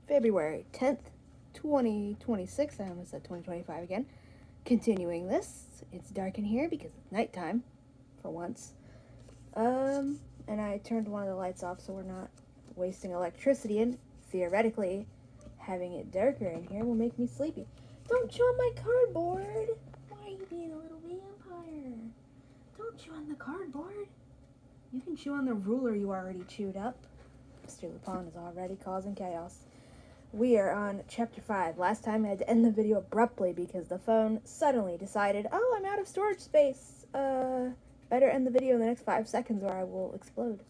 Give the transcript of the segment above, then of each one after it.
February 10th, 2026. I almost said 2025 again. Continuing this. It's dark in here because it's nighttime, for once. And I turned one of the lights off so we're not wasting electricity, and theoretically, having it darker in here will make me sleepy. Don't chew on my cardboard! Why are you being a little vampire? Don't chew on the cardboard. You can chew on the ruler you already chewed up. Mr. Lupin is already causing chaos. We are on chapter 5. Last time I had to end the video abruptly because the phone suddenly decided, oh, I'm out of storage space. Better end the video in the next 5 seconds or I will explode.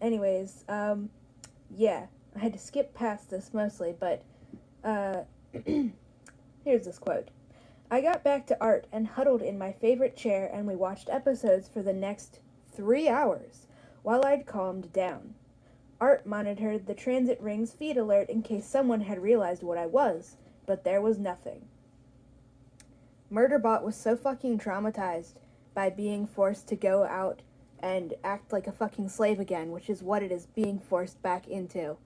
Anyways, yeah, I had to skip past this mostly, but, here's this quote. I got back to Art and huddled in my favorite chair and we watched episodes for the next 3 hours while I'd calmed down. Art monitored the transit ring's feed alert in case someone had realized what I was, but there was nothing. Murderbot was so fucking traumatized by being forced to go out and act like a fucking slave again, which is what it is being forced back into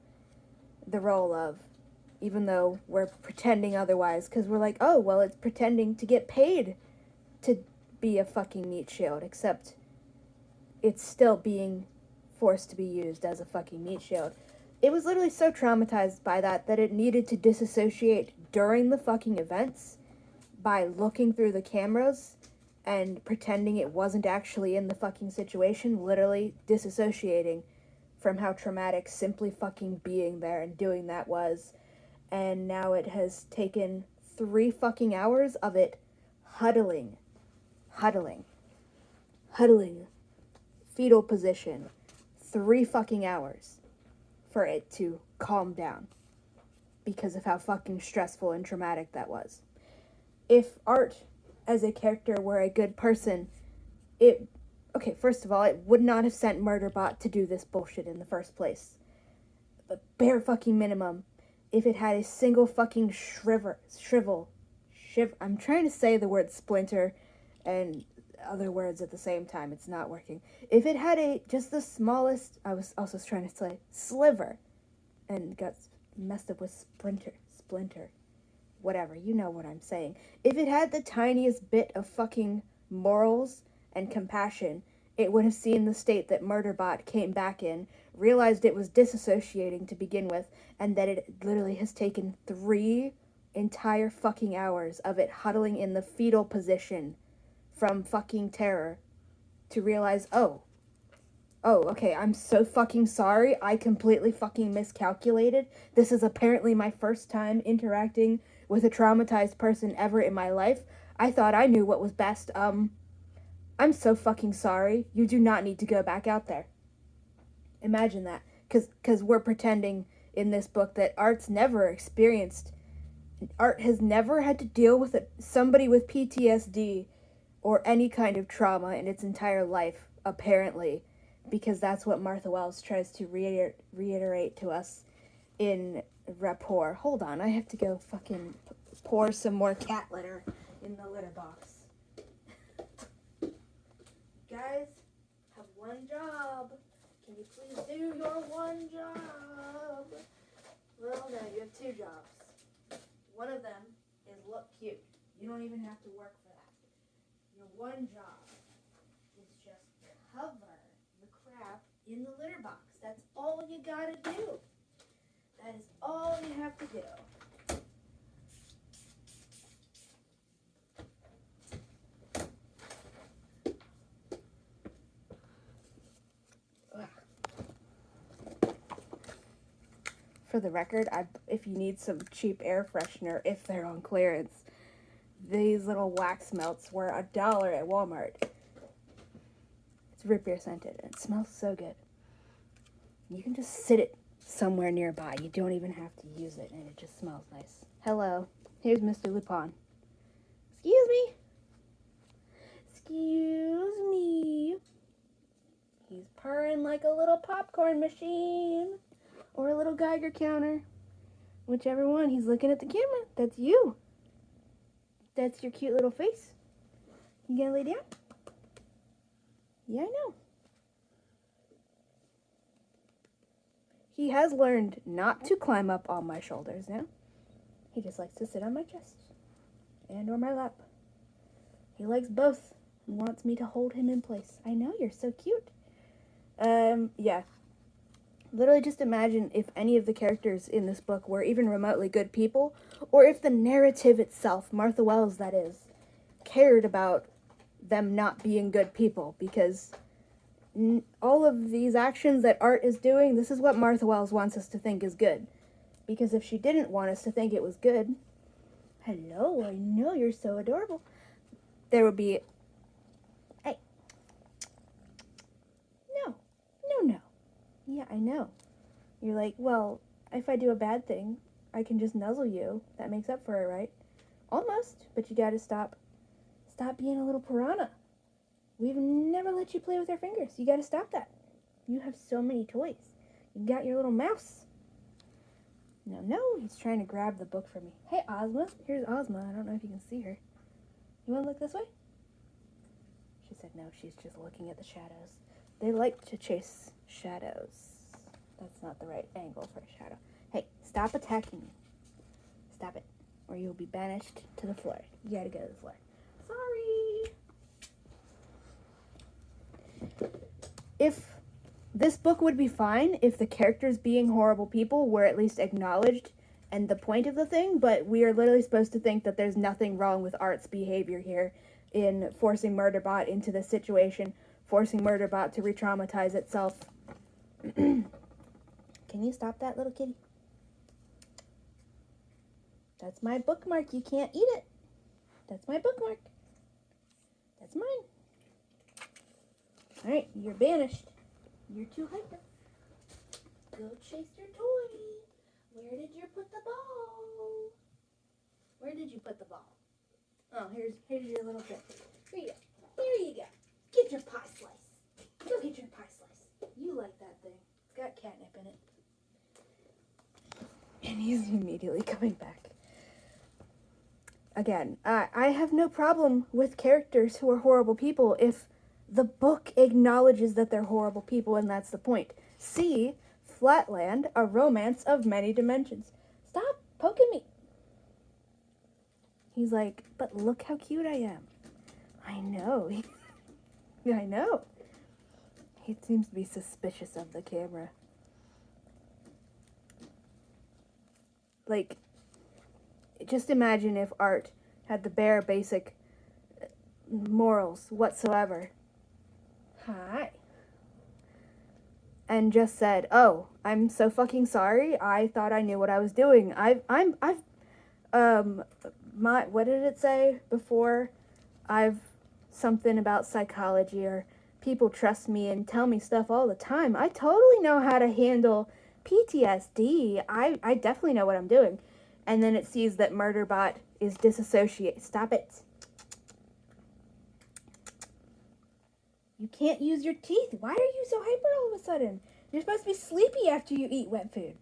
the role of, even though we're pretending otherwise, because we're like, oh, well, it's pretending to get paid to be a fucking meat shield, except it's still being forced to be used as a fucking meat shield. It was literally so traumatized by that it needed to disassociate during the fucking events by looking through the cameras and pretending it wasn't actually in the fucking situation, literally disassociating from how traumatic simply fucking being there and doing that was. And now it has taken 3 fucking hours of it huddling, fetal position, 3 fucking hours for it to calm down because of how fucking stressful and traumatic that was. If Art as a character were a good person, first of all, it would not have sent Murderbot to do this bullshit in the first place. But bare fucking minimum, if it had a single fucking I'm trying to say the word splinter and other words at the same time, it's not working. If it had just the smallest, I was also trying to say sliver, and got messed up with splinter, whatever, you know what I'm saying. If it had the tiniest bit of fucking morals and compassion, it would have seen the state that Murderbot came back in, realized it was disassociating to begin with, and that it literally has taken 3 entire fucking hours of it huddling in the fetal position from fucking terror to realize, oh, okay, I'm so fucking sorry, I completely fucking miscalculated. This is apparently my first time interacting with a traumatized person ever in my life. I thought I knew what was best. I'm so fucking sorry. You do not need to go back out there. Imagine that. Because we're pretending in this book that Art has never had to deal with somebody with PTSD or any kind of trauma in its entire life, apparently, because that's what Martha Wells tries to reiterate to us in Rapport. Hold on, I have to go fucking pour some more cat litter in the litter box. Guys, have one job. Can you please do your one job? Well, no, you have 2 jobs. One of them is look cute. You don't even have to work for that. Your one job is just cover the crap in the litter box. That's all you gotta do. That is all you have to do. For the record, if you need some cheap air freshener, if they're on clearance, these little wax melts were $1 at Walmart. It's root beer scented, and it smells so good. You can just sit it somewhere nearby. You don't even have to use it, and it just smells nice. Hello, here's Mr. Lupin. Excuse me. Excuse me. He's purring like a little popcorn machine. Or a little Geiger counter. Whichever one. He's looking at the camera. That's you. That's your cute little face. You gonna lay down? Yeah, I know. He has learned not to climb up on my shoulders now. He just likes to sit on my chest and or my lap. He likes both and wants me to hold him in place. I know, you're so cute. Yeah. Literally just imagine if any of the characters in this book were even remotely good people, or if the narrative itself, Martha Wells that is, cared about them not being good people, because all of these actions that Art is doing, this is what Martha Wells wants us to think is good. Because if she didn't want us to think it was good, hello, I know you're so adorable, there would be, hey, no. Yeah, I know. You're like, well, if I do a bad thing, I can just nuzzle you. That makes up for it, right? Almost, but you gotta stop being a little piranha. We've never let you play with our fingers. You gotta stop that. You have so many toys. You got your little mouse. No, he's trying to grab the book from me. Hey, Ozma. Here's Ozma. I don't know if you can see her. You want to look this way? She said no, she's just looking at the shadows. They like to chase shadows. That's not the right angle for a shadow. Hey, stop attacking me. Stop it, or you'll be banished to the floor. You gotta go to the floor. Sorry. If this book would be fine if the characters being horrible people were at least acknowledged and the point of the thing, but we are literally supposed to think that there's nothing wrong with Art's behavior here in forcing Murderbot into this situation, forcing Murderbot to re-traumatize itself. Can you stop that, little kitty? That's my bookmark. You can't eat it. That's my bookmark. That's mine. Alright, you're banished. You're too hyper. Go chase your toy. Where did you put the ball? Where did you put the ball? Oh, here's your little bit. Here you go. Here you go. Get your pie slice. Go get your pie slice. You like that thing. It's got catnip in it. And he's immediately coming back. Again, I have no problem with characters who are horrible people if the book acknowledges that they're horrible people, and that's the point. See Flatland, A Romance of Many Dimensions. Stop poking me. He's like, but look how cute I am. I know. I know. He seems to be suspicious of the camera. Like, just imagine if Art had the bare basic morals whatsoever. Hi. And just said, "Oh, I'm so fucking sorry. I thought I knew what I was doing. What did it say before? I've something about psychology, or people trust me and tell me stuff all the time. I totally know how to handle PTSD. I definitely know what I'm doing." And then it sees that Murderbot is disassociated. Stop it. You can't use your teeth. Why are you so hyper all of a sudden? You're supposed to be sleepy after you eat wet food.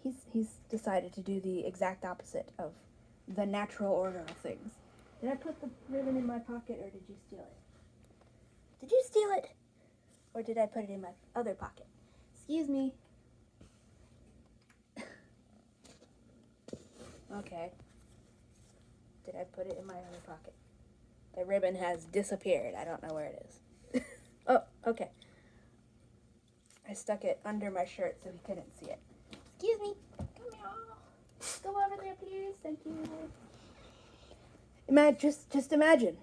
He's decided to do the exact opposite of the natural order of things. Did I put the ribbon in my pocket, or did you steal it? Did you steal it? Or did I put it in my other pocket? Excuse me. Okay. Did I put it in my other pocket? The ribbon has disappeared. I don't know where it is. Oh, okay. I stuck it under my shirt so he couldn't see it. Excuse me. Come here. Go over there, please. Thank you. Just imagine.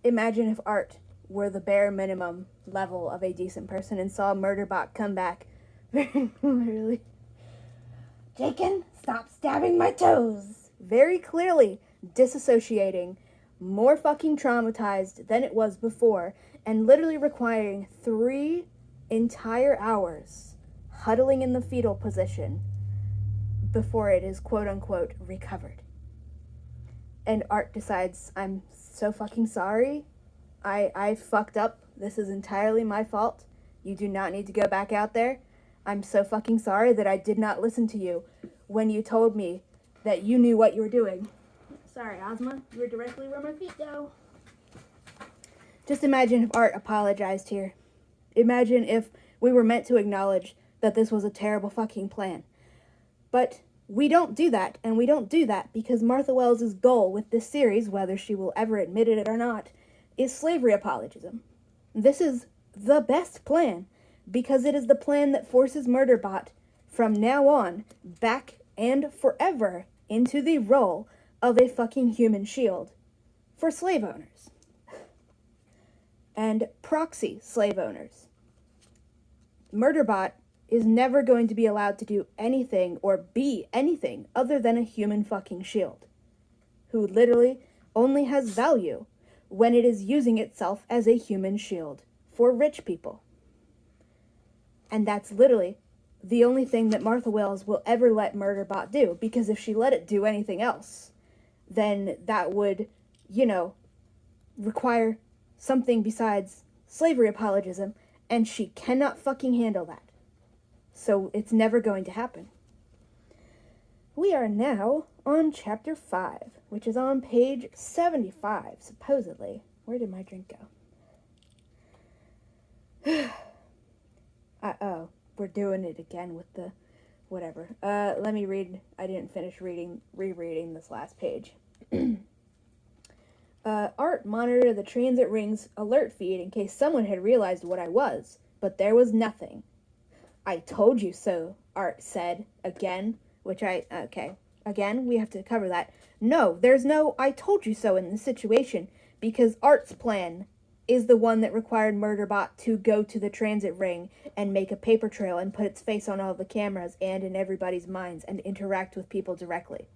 Imagine if Art were the bare minimum level of a decent person and saw Murderbot come back very clearly. Jaken, stop stabbing my toes. Very clearly disassociating, more fucking traumatized than it was before, and literally requiring 3 entire hours huddling in the fetal position before it is quote-unquote recovered. And Art decides, I'm so fucking sorry. I fucked up. This is entirely my fault. You do not need to go back out there. I'm so fucking sorry that I did not listen to you when you told me that you knew what you were doing. Sorry, Ozma. You were directly where my feet go. Just imagine if Art apologized here. Imagine if we were meant to acknowledge that this was a terrible fucking plan. But we don't do that, and we don't do that because Martha Wells' goal with this series, whether she will ever admit it or not, is slavery apologism. This is the best plan, because it is the plan that forces Murderbot, from now on, back and forever, into the role of a fucking human shield for slave owners. And proxy slave owners. Murderbot is never going to be allowed to do anything or be anything other than a human fucking shield, who literally only has value when it is using itself as a human shield for rich people. And that's literally the only thing that Martha Wells will ever let Murderbot do, because if she let it do anything else, then that would, require something besides slavery apologism, and she cannot fucking handle that. So it's never going to happen. We are now on chapter 5, which is on page 75, supposedly. Where did my drink go? We're doing it again with the whatever. Let me read. I didn't finish rereading this last page. Art monitored the transit ring's alert feed in case someone had realized what I was, but there was nothing. I told you so, Art said, again, again, we have to cover that. No, there's no I told you so in this situation, because Art's plan is the one that required Murderbot to go to the transit ring and make a paper trail and put its face on all the cameras and in everybody's minds and interact with people directly.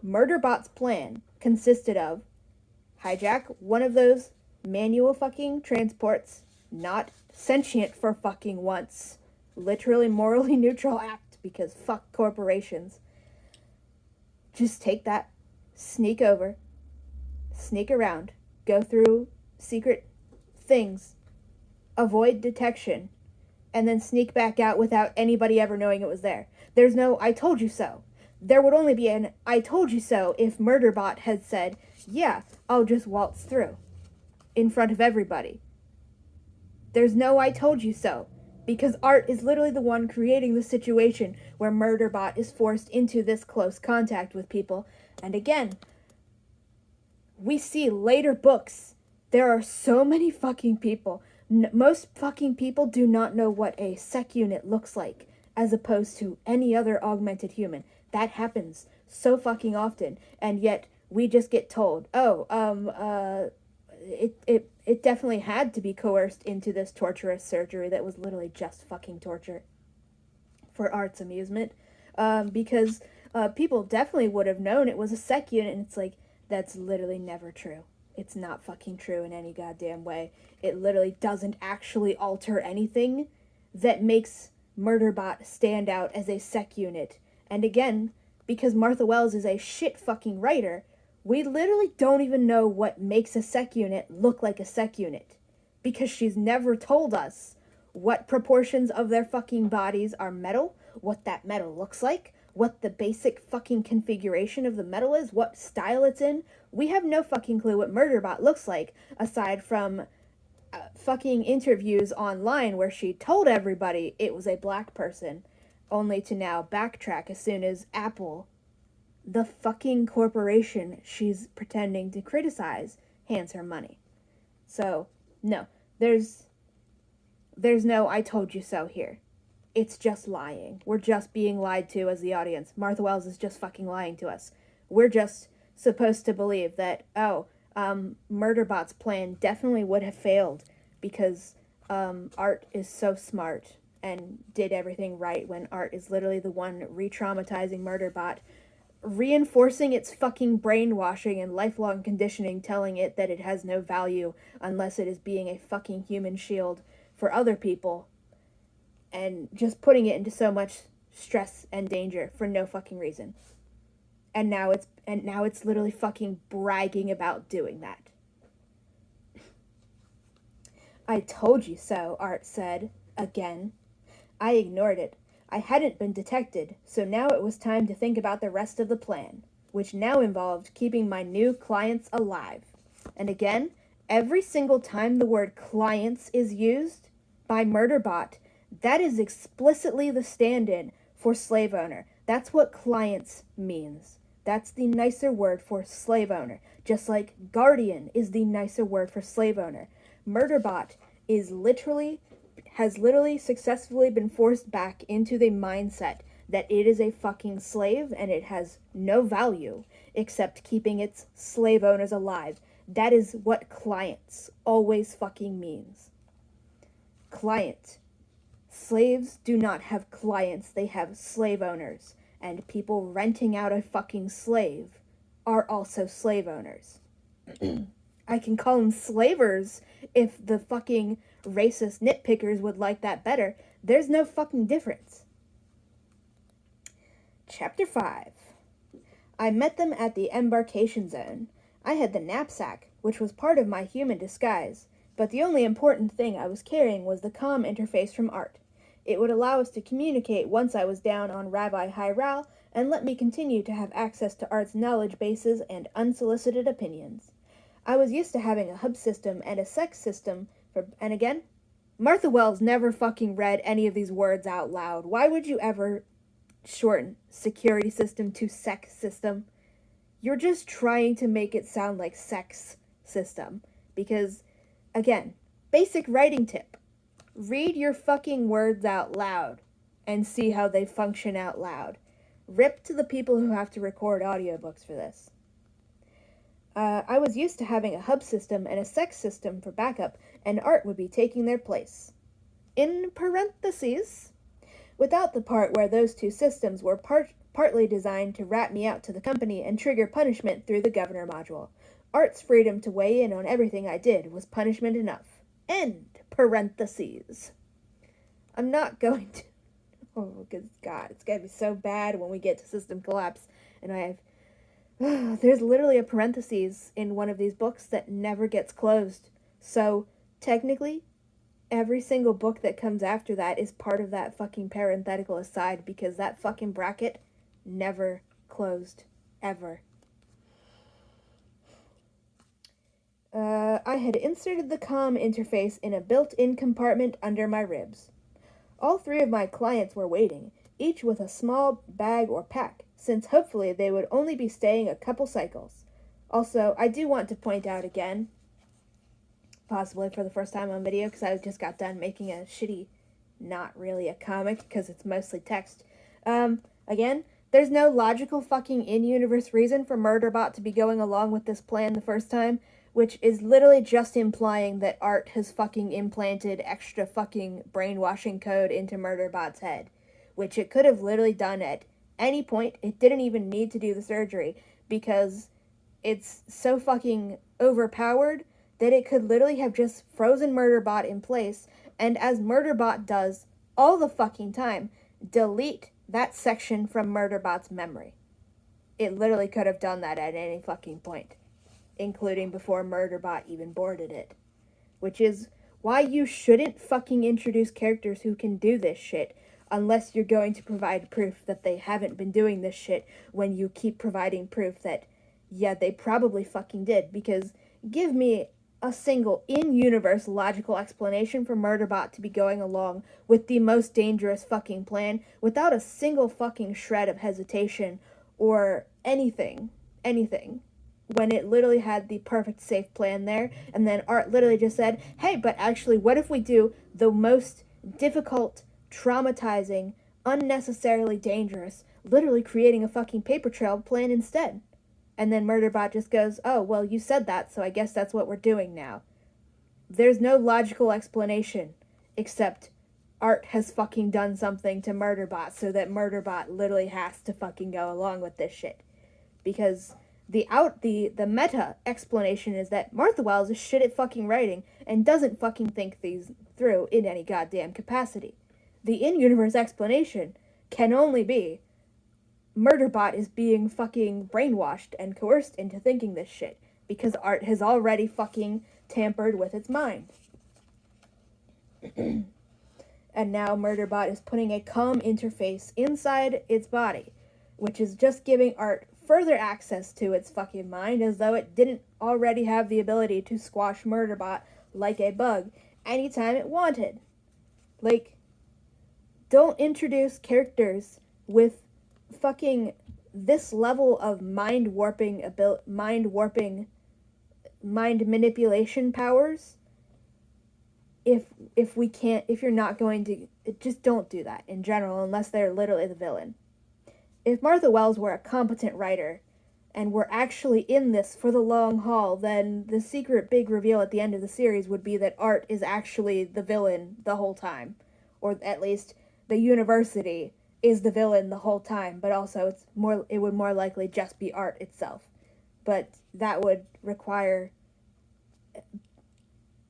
Murderbot's plan consisted of hijack one of those manual fucking transports, not sentient for fucking once, literally morally neutral act, because fuck corporations. Just take that, sneak over, sneak around, go through secret things, avoid detection, and then sneak back out without anybody ever knowing it was there. There's no I told you so. There would only be an I told you so if Murderbot had said, yeah, I'll just waltz through in front of everybody. There's no I told you so, because Art is literally the one creating the situation where Murderbot is forced into this close contact with people. And again, we see later books, there are so many fucking people. Most fucking people do not know what a sec unit looks like, as opposed to any other augmented human. That happens so fucking often, and yet we just get told, it definitely had to be coerced into this torturous surgery that was literally just fucking torture for Art's amusement, because people definitely would have known it was a sec unit, and it's like, that's literally never true. It's not fucking true in any goddamn way. It literally doesn't actually alter anything that makes Murderbot stand out as a sec unit. And again, because Martha Wells is a shit fucking writer, we literally don't even know what makes a sec unit look like a sec unit. Because she's never told us what proportions of their fucking bodies are metal, what that metal looks like, what the basic fucking configuration of the metal is, what style it's in. We have no fucking clue what Murderbot looks like, aside from fucking interviews online where she told everybody it was a black person, only to now backtrack as soon as Apple, the fucking corporation she's pretending to criticize, hands her money. So, no, there's no I told you so here. It's just lying. We're just being lied to as the audience. Martha Wells is just fucking lying to us. We're just supposed to believe that, Murderbot's plan definitely would have failed because Art is so smart and did everything right, when Art is literally the one re-traumatizing Murderbot, reinforcing its fucking brainwashing and lifelong conditioning, telling it that it has no value unless it is being a fucking human shield for other people, and just putting it into so much stress and danger for no fucking reason. And now it's literally fucking bragging about doing that. I told you so, Art said, again. I ignored it. I hadn't been detected, so now it was time to think about the rest of the plan, which now involved keeping my new clients alive. And again, every single time the word clients is used by Murderbot, That is explicitly the stand-in for slave owner. That's what clients means. That's the nicer word for slave owner. Just like guardian is the nicer word for slave owner. Murderbot has literally successfully been forced back into the mindset that it is a fucking slave and it has no value except keeping its slave owners alive. That is what clients always fucking means. Client. Slaves do not have clients, they have slave owners. And people renting out a fucking slave are also slave owners. I can call them slavers if the fucking racist nitpickers would like that better. There's no fucking difference. Chapter 5. I met them at the embarkation zone. I had the knapsack, which was part of my human disguise, but the only important thing I was carrying was the comm interface from Art. It would allow us to communicate once I was down on Rabbi Hiral, and let me continue to have access to Art's knowledge bases and unsolicited opinions. I was used to having a hub system and a sex system and again, Martha Wells never fucking read any of these words out loud. Why would you ever shorten security system to sex system? You're just trying to make it sound like sex system. Because, again, basic writing tip. Read your fucking words out loud and see how they function out loud. Rip to the people who have to record audiobooks for this. I was used to having a hub system and a sex system for backup, and Art would be taking their place. In parentheses, without the part where those two systems were partly designed to rat me out to the company and trigger punishment through the governor module. Art's freedom to weigh in on everything I did was punishment enough. End parentheses. I'm not going to... Oh, good God, it's gonna be so bad when we get to system collapse, and I have... There's literally a parentheses in one of these books that never gets closed. So, technically, every single book that comes after that is part of that fucking parenthetical aside because that fucking bracket never closed. Ever. I had inserted the comm interface in a built-in compartment under my ribs. All three of my clients were waiting, each with a small bag or pack, since hopefully they would only be staying a couple cycles. Also, I do want to point out again, possibly for the first time on video, because I just got done making a shitty, not really a comic, because it's mostly text. Again, there's no logical fucking in-universe reason for Murderbot to be going along with this plan the first time, which is literally just implying that Art has fucking implanted extra fucking brainwashing code into Murderbot's head, which it could have literally done at any point. It didn't even need to do the surgery because it's so fucking overpowered that it could literally have just frozen Murderbot in place, and as Murderbot does all the fucking time, delete that section from Murderbot's memory. It literally could have done that at any fucking point, including before Murderbot even boarded it. Which is why you shouldn't fucking introduce characters who can do this shit unless you're going to provide proof that they haven't been doing this shit when you keep providing proof that, yeah, they probably fucking did. Because give me a single in-universe logical explanation for Murderbot to be going along with the most dangerous fucking plan without a single fucking shred of hesitation or anything, when it literally had the perfect safe plan there, and then Art literally just said, hey, but actually, what if we do the most difficult, traumatizing, unnecessarily dangerous, literally creating a fucking paper trail plan instead? And then Murderbot just goes, oh, well, you said that, so I guess that's what we're doing now. There's no logical explanation, except Art has fucking done something to Murderbot so that Murderbot literally has to fucking go along with this shit. Because the meta explanation is that Martha Wells is shit at fucking writing and doesn't fucking think these through in any goddamn capacity. The in-universe explanation can only be Murderbot is being fucking brainwashed and coerced into thinking this shit because Art has already fucking tampered with its mind. And now Murderbot is putting a comm interface inside its body, which is just giving Art further access to its fucking mind as though it didn't already have the ability to squash Murderbot like a bug anytime it wanted. Like, Don't introduce characters with fucking this level of mind manipulation powers. If you're not going to, just don't do that in general, unless they're literally the villain. If Martha Wells were a competent writer and were actually in this for the long haul, then the secret big reveal at the end of the series would be that Art is actually the villain the whole time. Or at least the university is the villain the whole time, but also it would more likely just be Art itself. But that would require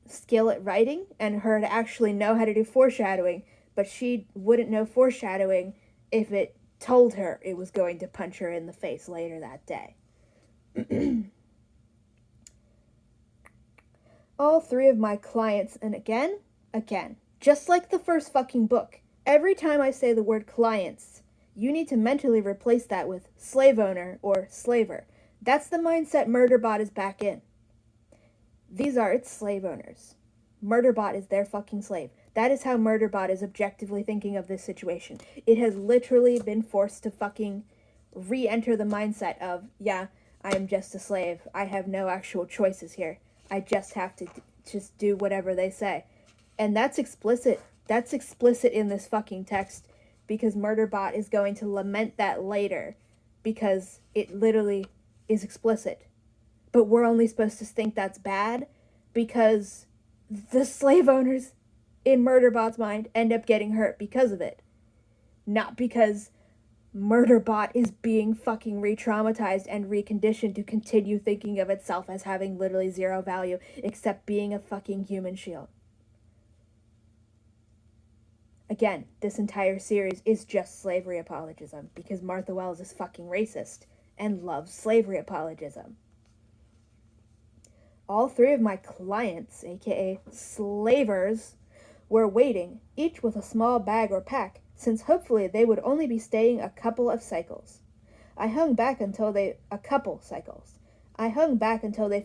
skill at writing and her to actually know how to do foreshadowing, but she wouldn't know foreshadowing if it told her it was going to punch her in the face later that day. All three of my clients, and again, just like the first fucking book, every time I say the word clients, you need to mentally replace that with slave owner or slaver. That's the mindset Murderbot is back in. These are its slave owners. Murderbot is their fucking slave. That is how Murderbot is objectively thinking of this situation. It has literally been forced to fucking re-enter the mindset of, yeah, I am just a slave. I have no actual choices here. I just have to just do whatever they say. And that's explicit. That's explicit in this fucking text, because Murderbot is going to lament that later, because it literally is explicit. But we're only supposed to think that's bad because the slave owners in Murderbot's mind end up getting hurt because of it. Not because Murderbot is being fucking re-traumatized and reconditioned to continue thinking of itself as having literally zero value except being a fucking human shield. Again, this entire series is just slavery apologism because Martha Wells is fucking racist and loves slavery apologism. All three of my clients, aka slavers, were waiting, each with a small bag or pack, since hopefully they would only be staying a couple cycles. I hung back until they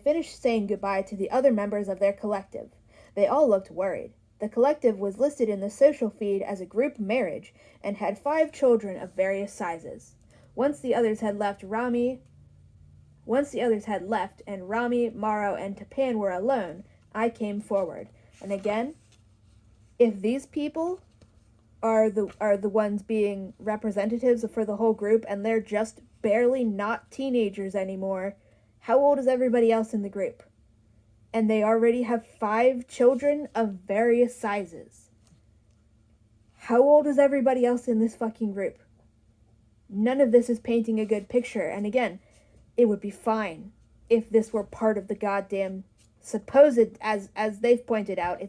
finished saying goodbye to the other members of their collective. They all looked worried. The collective was listed in the social feed as a group marriage and had 5 children of various sizes. Once the others had left and Rami, Morrow, and Tapan were alone, I came forward. And again, if these people are the ones being representatives for the whole group and they're just barely not teenagers anymore, how old is everybody else in the group? And they already have 5 children of various sizes. How old is everybody else in this fucking group? None of this is painting a good picture. And again, it would be fine if this were part of the goddamn supposed, as they've pointed out,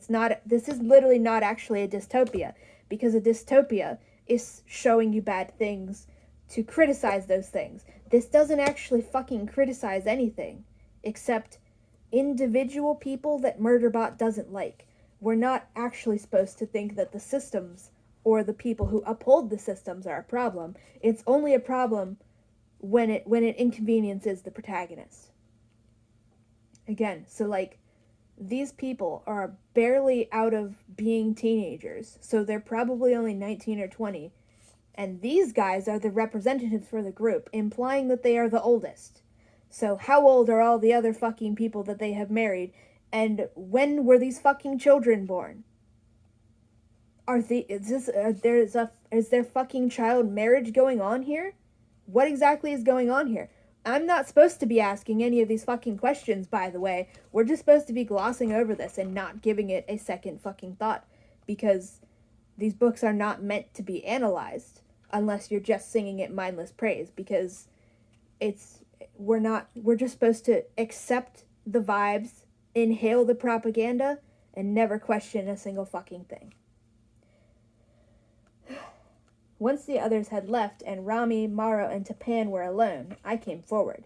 this is literally not actually a dystopia, because a dystopia is showing you bad things to criticize those things. This doesn't actually fucking criticize anything, except individual people that Murderbot doesn't like. We're not actually supposed to think that the systems or the people who uphold the systems are a problem. It's only a problem when it inconveniences the protagonist. Again, so like, these people are barely out of being teenagers, so they're probably only 19 or 20, and these guys are the representatives for the group, implying that they are the oldest. So how old are all the other fucking people that they have married, and when were these fucking children born? Is there fucking child marriage going on here? What exactly is going on here? I'm not supposed to be asking any of these fucking questions, by the way. We're just supposed to be glossing over this and not giving it a second fucking thought, because these books are not meant to be analyzed unless you're just singing it mindless praise, because we're just supposed to accept the vibes, inhale the propaganda, and never question a single fucking thing. Once the others had left and Rami, Morrow, and Tapan were alone, I came forward.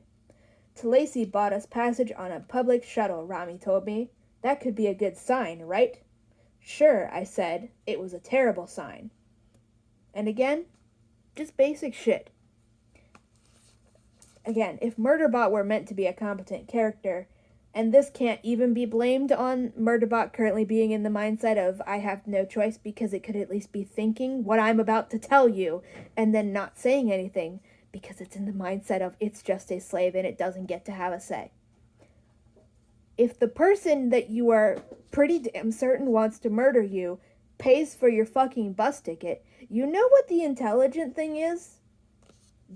Talasi bought us passage on a public shuttle, Rami told me. That could be a good sign, right? Sure, I said. It was a terrible sign. And again, just basic shit. Again, if Murderbot were meant to be a competent character, And this can't even be blamed on Murderbot currently being in the mindset of, I have no choice, because it could at least be thinking what I'm about to tell you and then not saying anything because it's in the mindset of it's just a slave and it doesn't get to have a say. If the person that you are pretty damn certain wants to murder you pays for your fucking bus ticket, you know what the intelligent thing is?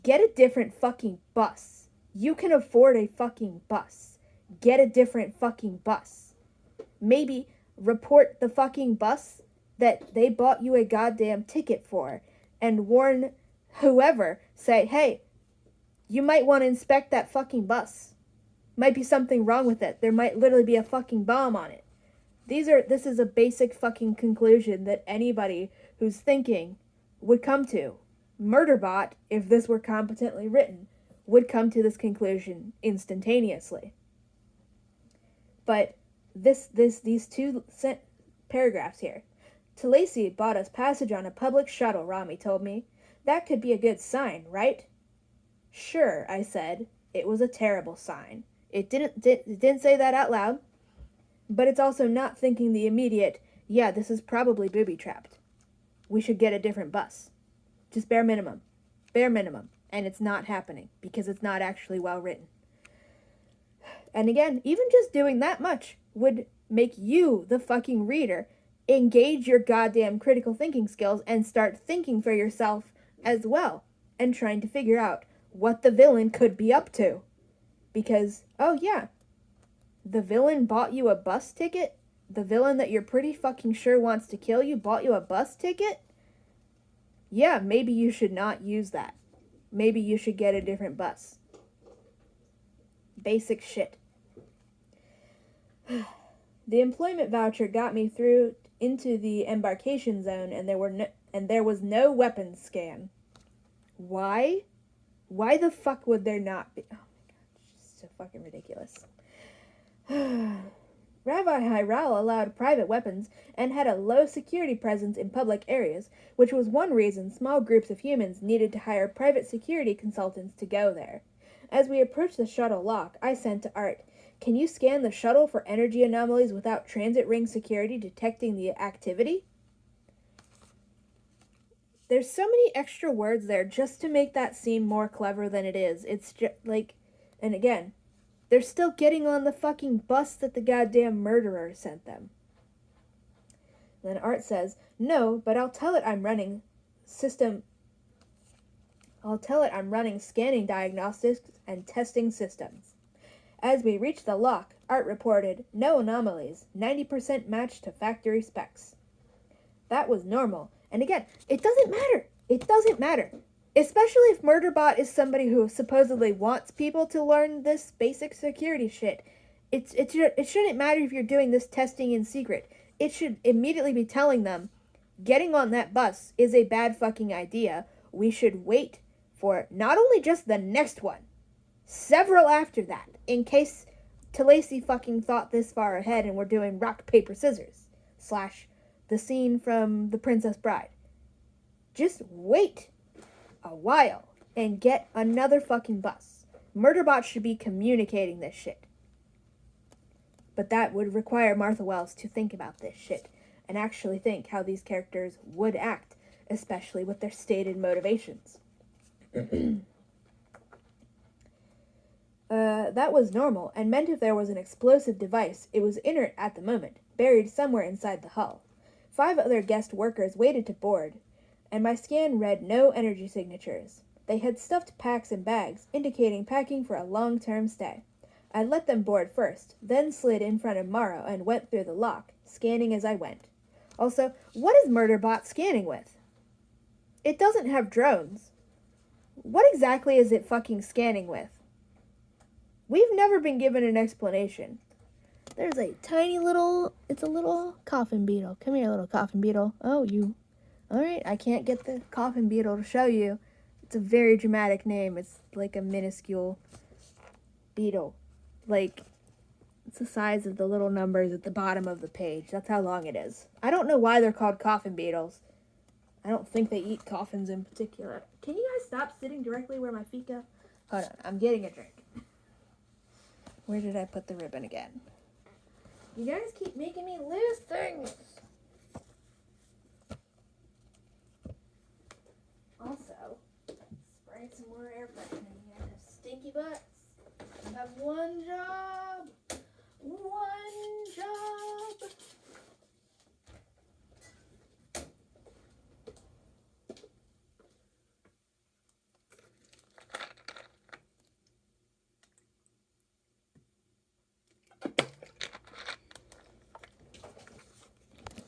Get a different fucking bus. You can afford a fucking bus. Get a different fucking bus. Maybe report the fucking bus that they bought you a goddamn ticket for and warn whoever, say, hey, you might want to inspect that fucking bus. Might be something wrong with it. There might literally be a fucking bomb on it. This is a basic fucking conclusion that anybody who's thinking would come to. Murderbot, if this were competently written, would come to this conclusion instantaneously. But these two paragraphs here. Talesi bought us passage on a public shuttle, Rami told me. That could be a good sign, right? Sure, I said. It was a terrible sign. It didn't say that out loud, but it's also not thinking the immediate, yeah, this is probably booby-trapped. We should get a different bus. Just bare minimum. Bare minimum. And it's not happening, because it's not actually well written. And again, even just doing that much would make you, the fucking reader, engage your goddamn critical thinking skills and start thinking for yourself as well, and trying to figure out what the villain could be up to. Because, oh yeah, the villain bought you a bus ticket? The villain that you're pretty fucking sure wants to kill you bought you a bus ticket? Yeah, maybe you should not use that. Maybe you should get a different bus. Basic shit. The employment voucher got me through into the embarkation zone, and there was no weapons scan. Why? Why the fuck would there not be? Oh my god, it's just so fucking ridiculous. Rabbi Hiral allowed private weapons and had a low security presence in public areas, which was one reason small groups of humans needed to hire private security consultants to go there. As we approached the shuttle lock, I sent to Art, "Can you scan the shuttle for energy anomalies without transit ring security detecting the activity?" There's so many extra words there just to make that seem more clever than it is. It's just like, and again, they're still getting on the fucking bus that the goddamn murderer sent them. Then Art says, "No, but I'll tell it I'm running scanning diagnostics and testing systems." As we reached the lock, Art reported, "No anomalies, 90% match to factory specs." That was normal. And again, it doesn't matter. It doesn't matter. Especially if Murderbot is somebody who supposedly wants people to learn this basic security shit. It shouldn't matter if you're doing this testing in secret. It should immediately be telling them, getting on that bus is a bad fucking idea. We should wait for not only just the next one, several after that, in case Talesi fucking thought this far ahead and we're doing rock, paper, scissors. / the scene from The Princess Bride. Just wait a while and get another fucking bus. Murderbot should be communicating this shit. But that would require Martha Wells to think about this shit and actually think how these characters would act, especially with their stated motivations. That was normal and meant if there was an explosive device, it was inert at the moment, buried somewhere inside the hull. 5 other guest workers waited to board, and my scan read no energy signatures. They had stuffed packs and bags, indicating packing for a long-term stay. I let them board first, then slid in front of Morrow and went through the lock, scanning as I went. Also, what is Murderbot scanning with? It doesn't have drones. What exactly is it fucking scanning with? We've never been given an explanation. There's a tiny little, it's a little coffin beetle. Come here, little coffin beetle. Oh, you. Alright, I can't get the coffin beetle to show you. It's a very dramatic name. It's like a minuscule beetle. Like, it's the size of the little numbers at the bottom of the page. That's how long it is. I don't know why they're called coffin beetles. I don't think they eat coffins in particular. Can you guys stop sitting directly where my feet go? Hold on, I'm getting a drink. Where did I put the ribbon again? You guys keep making me lose things. Also, spray some more air freshener. You guys have stinky butts. You have one job. One job.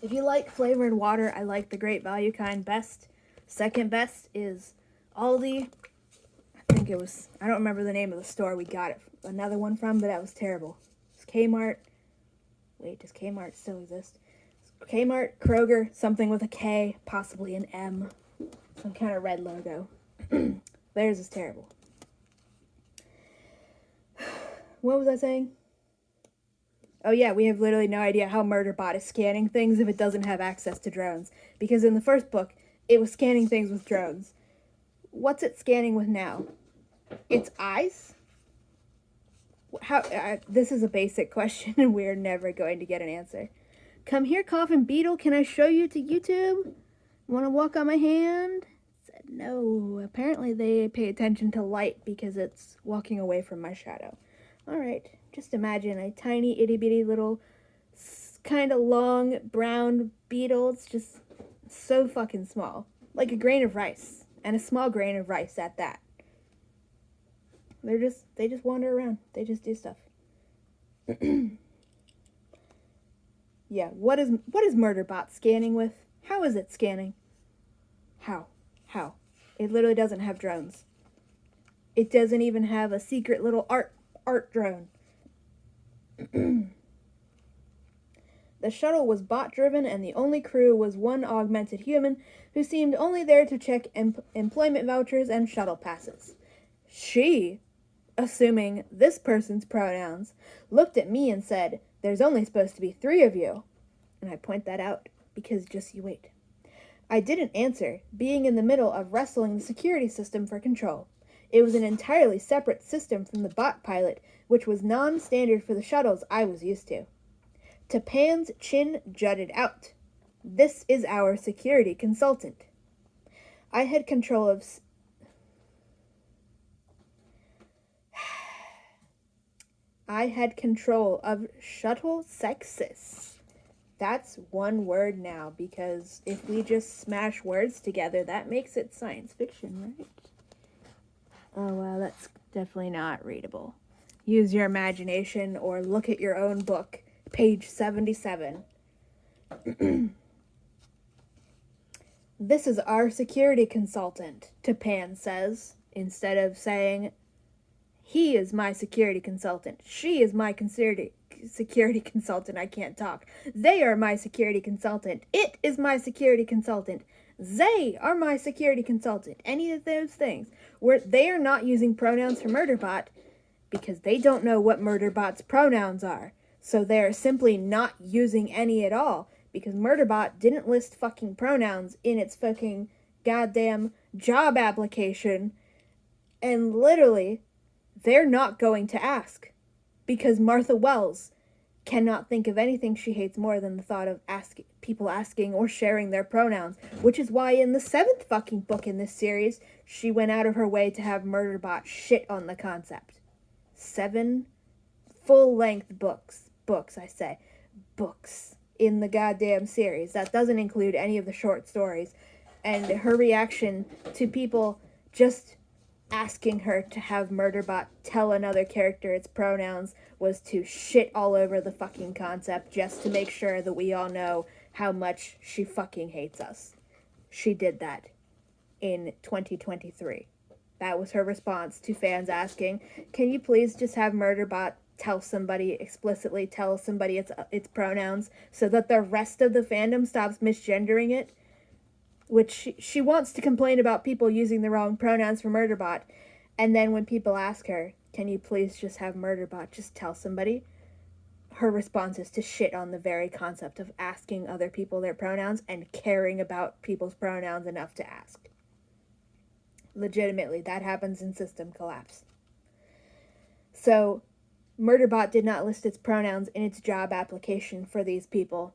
If you like flavored water, I like the Great Value kind best. Second best is Aldi. I think it was, I don't remember the name of the store we got it, another one from, but that was terrible. It's Kmart. Wait, does Kmart still exist? Kmart, Kroger, something with a K, possibly an M. Some kind of red logo. Theirs is terrible. What was I saying? Oh yeah, we have literally no idea how Murderbot is scanning things if it doesn't have access to drones. Because in the first book, it was scanning things with drones. What's it scanning with now? Its eyes? This is a basic question and we're never going to get an answer. Come here, Coffin Beetle, can I show you to YouTube? Want to walk on my hand? Said no. Apparently they pay attention to light because it's walking away from my shadow. Alright. Just imagine a tiny itty bitty little kind of long brown beetle. It's just so fucking small. Like a grain of rice. And a small grain of rice at that. They just wander around. They just do stuff. Yeah, what is Murderbot scanning with? How is it scanning? How? It literally doesn't have drones. It doesn't even have a secret little art drone. The shuttle was bot-driven, and the only crew was one augmented human who seemed only there to check employment vouchers and shuttle passes. She, assuming this person's pronouns, looked at me and said, "There's only supposed to be 3 of you." And I point that out because just you wait. I didn't answer, being in the middle of wrestling the security system for control. It was an entirely separate system from the bot pilot, which was non-standard for the shuttles I was used to. Tapan's chin jutted out. "This is our security consultant." I had control of shuttle sexes. That's one word now, because if we just smash words together, that makes it science fiction, right? Oh, well, that's definitely not readable. Use your imagination or look at your own book, page 77. "This is our security consultant," Tapan says, instead of saying, "He is my security consultant. She is my security consultant." I can't talk. "They are my security consultant. It is my security consultant. They are my security consultant." Any of those things. Where they are not using pronouns for Murderbot because they don't know what Murderbot's pronouns are. So they are simply not using any at all because Murderbot didn't list fucking pronouns in its fucking goddamn job application. And literally, they're not going to ask because Martha Wells cannot think of anything she hates more than the thought of people asking or sharing their pronouns, which is why in the 7th fucking book in this series, she went out of her way to have Murderbot shit on the concept. 7 full-length books in the goddamn series. That doesn't include any of the short stories. And her reaction to people just asking her to have Murderbot tell another character its pronouns was to shit all over the fucking concept just to make sure that we all know how much she fucking hates us. She did that in 2023. That was her response to fans asking, "Can you please just have Murderbot explicitly tell somebody its pronouns so that the rest of the fandom stops misgendering it?" Which she wants to complain about people using the wrong pronouns for Murderbot. And then when people ask her, "Can you please just have Murderbot just tell somebody?" her response is to shit on the very concept of asking other people their pronouns and caring about people's pronouns enough to ask. Legitimately, that happens in system collapse. So, Murderbot did not list its pronouns in its job application for these people.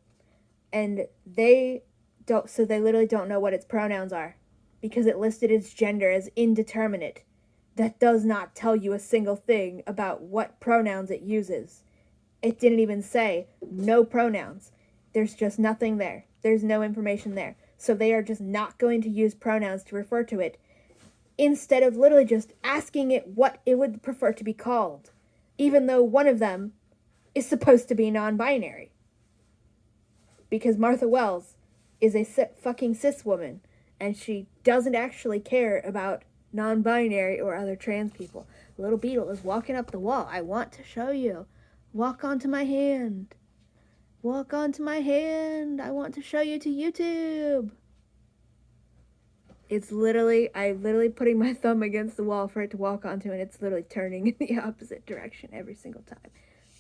And they literally don't know what its pronouns are because it listed its gender as indeterminate. That does not tell you a single thing about what pronouns it uses. It didn't even say no pronouns. There's just nothing there. There's no information there. So they are just not going to use pronouns to refer to it, instead of literally just asking it what it would prefer to be called, even though one of them is supposed to be non-binary. Because Martha Wells is a fucking cis woman, and she doesn't actually care about non-binary or other trans people. Little Beetle is walking up the wall. I want to show you. Walk onto my hand. Walk onto my hand. I want to show you to YouTube. It's literally, I'm literally putting my thumb against the wall for it to walk onto, and it's literally turning in the opposite direction every single time.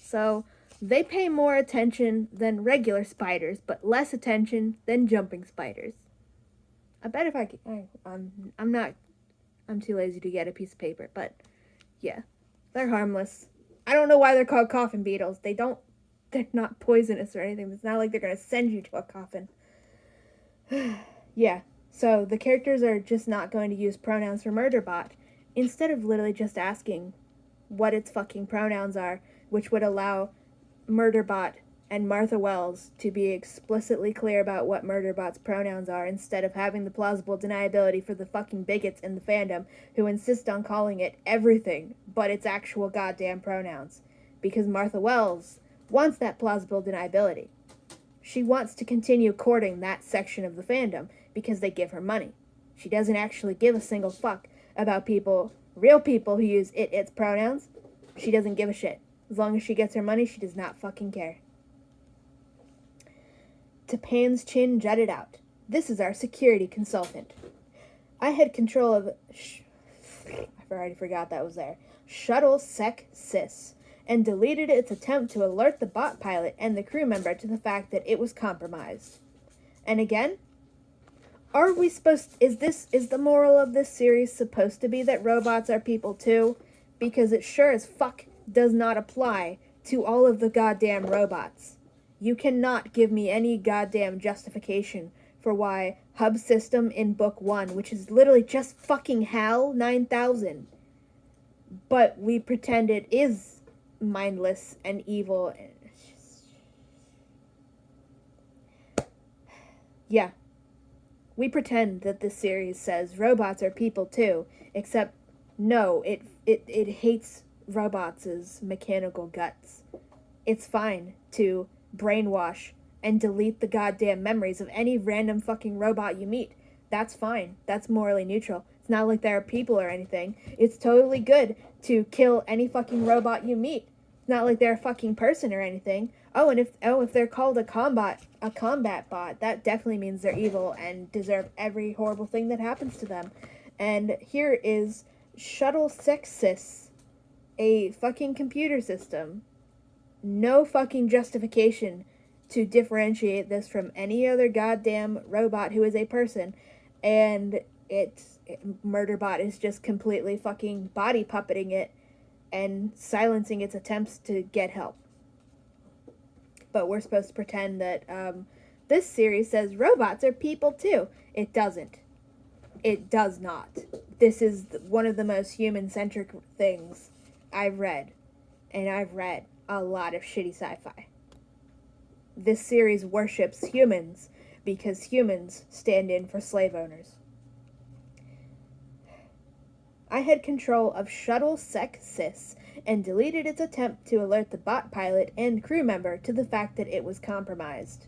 So, they pay more attention than regular spiders, but less attention than jumping spiders. I bet if I could, I'm too lazy to get a piece of paper, but yeah, they're harmless. I don't know why they're called coffin beetles. They're not poisonous or anything. It's not like they're going to send you to a coffin. Yeah, so the characters are just not going to use pronouns for Murderbot, instead of literally just asking what its fucking pronouns are, which would allow Murderbot and Martha Wells to be explicitly clear about what Murderbot's pronouns are, instead of having the plausible deniability for the fucking bigots in the fandom who insist on calling it everything but its actual goddamn pronouns. Because Martha Wells wants that plausible deniability. She wants to continue courting that section of the fandom because they give her money. She doesn't actually give a single fuck about real people who use its pronouns. She doesn't give a shit. As long as she gets her money, she does not fucking care. Tapan's chin jutted out. This is our security consultant. I had control of... I already forgot that was there. Shuttle Sec Sys, and deleted its attempt to alert the bot pilot and the crew member to the fact that it was compromised. And again, is the moral of this series supposed to be that robots are people too? Because it sure as fuck does not apply to all of the goddamn robots. You cannot give me any goddamn justification for why Hub System in Book 1, which is literally just fucking HAL 9000, but we pretend it is mindless and evil. Yeah. We pretend that this series says robots are people too, except no, it hates robots' mechanical guts. It's fine to brainwash and delete the goddamn memories of any random fucking robot you meet. That's fine. That's morally neutral. It's not like they're people or anything. It's totally good to kill any fucking robot you meet. It's not like they're a fucking person or anything. If they're called a combat bot, that definitely means they're evil and deserve every horrible thing that happens to them. And here is Shuttle Sexus, a fucking computer system. No fucking justification to differentiate this from any other goddamn robot who is a person, and Murderbot is just completely fucking body puppeting it and silencing its attempts to get help. But we're supposed to pretend that this series says robots are people too. It doesn't. It does not. This is one of the most human-centric things I've read, and I've read a lot of shitty sci-fi. This series worships humans because humans stand in for slave owners. I had control of Shuttle Sec Sys and deleted its attempt to alert the bot pilot and crew member to the fact that it was compromised.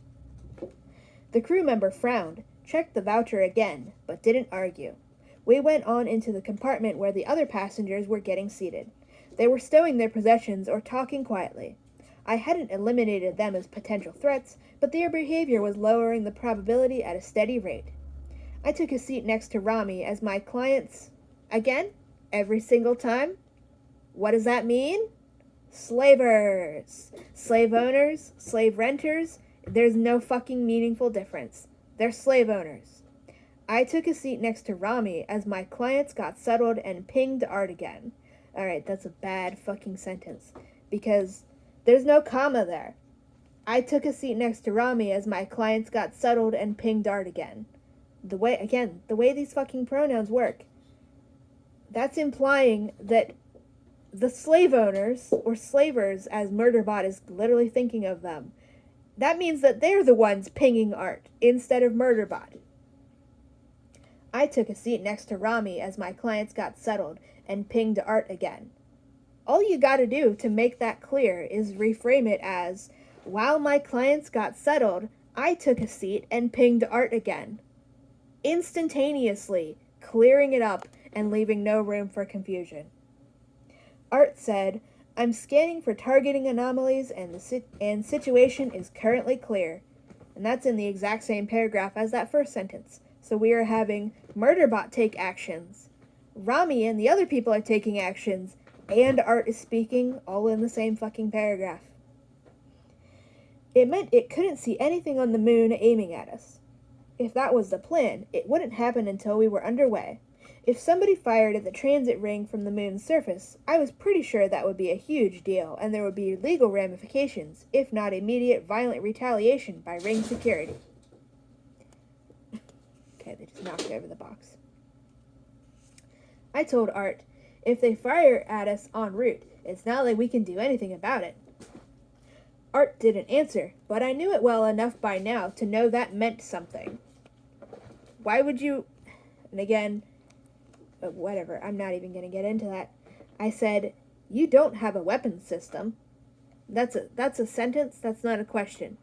The crew member frowned, checked the voucher again, but didn't argue. We went on into the compartment where the other passengers were getting seated. They were stowing their possessions or talking quietly. I hadn't eliminated them as potential threats, but their behavior was lowering the probability at a steady rate. I took a seat next to Rami as my clients... Again? Every single time? What does that mean? Slavers. Slave owners, slave renters, there's no fucking meaningful difference. They're slave owners. I took a seat next to Rami as my clients got settled and pinged Art again. Alright, that's a bad fucking sentence. because there's no comma there. I took a seat next to Rami as my clients got settled and pinged Art again. The way these fucking pronouns work, that's implying that the slave owners, or slavers as Murderbot is literally thinking of them, that means that they're the ones pinging Art instead of Murderbot. I took a seat next to Rami as my clients got settled and pinged Art again. All you gotta do to make that clear is reframe it as, while my clients got settled, I took a seat and pinged Art again. Instantaneously clearing it up and leaving no room for confusion. Art said, I'm scanning for targeting anomalies and the situation is currently clear. And that's in the exact same paragraph as that first sentence. So we are having Murderbot take actions. Rami and the other people are taking actions. And Art is speaking all in the same fucking paragraph. It meant it couldn't see anything on the moon aiming at us. If that was the plan, it wouldn't happen until we were underway. If somebody fired at the transit ring from the moon's surface, I was pretty sure that would be a huge deal, and there would be legal ramifications, if not immediate violent retaliation by ring security. Okay, they just knocked over the box. I told Art, if they fire at us en route, it's not like we can do anything about it. Art didn't answer, but I knew it well enough by now to know that meant something. Why would you... And again... whatever, I'm not even going to get into that. I said, you don't have a weapons system. That's a sentence, that's not a question.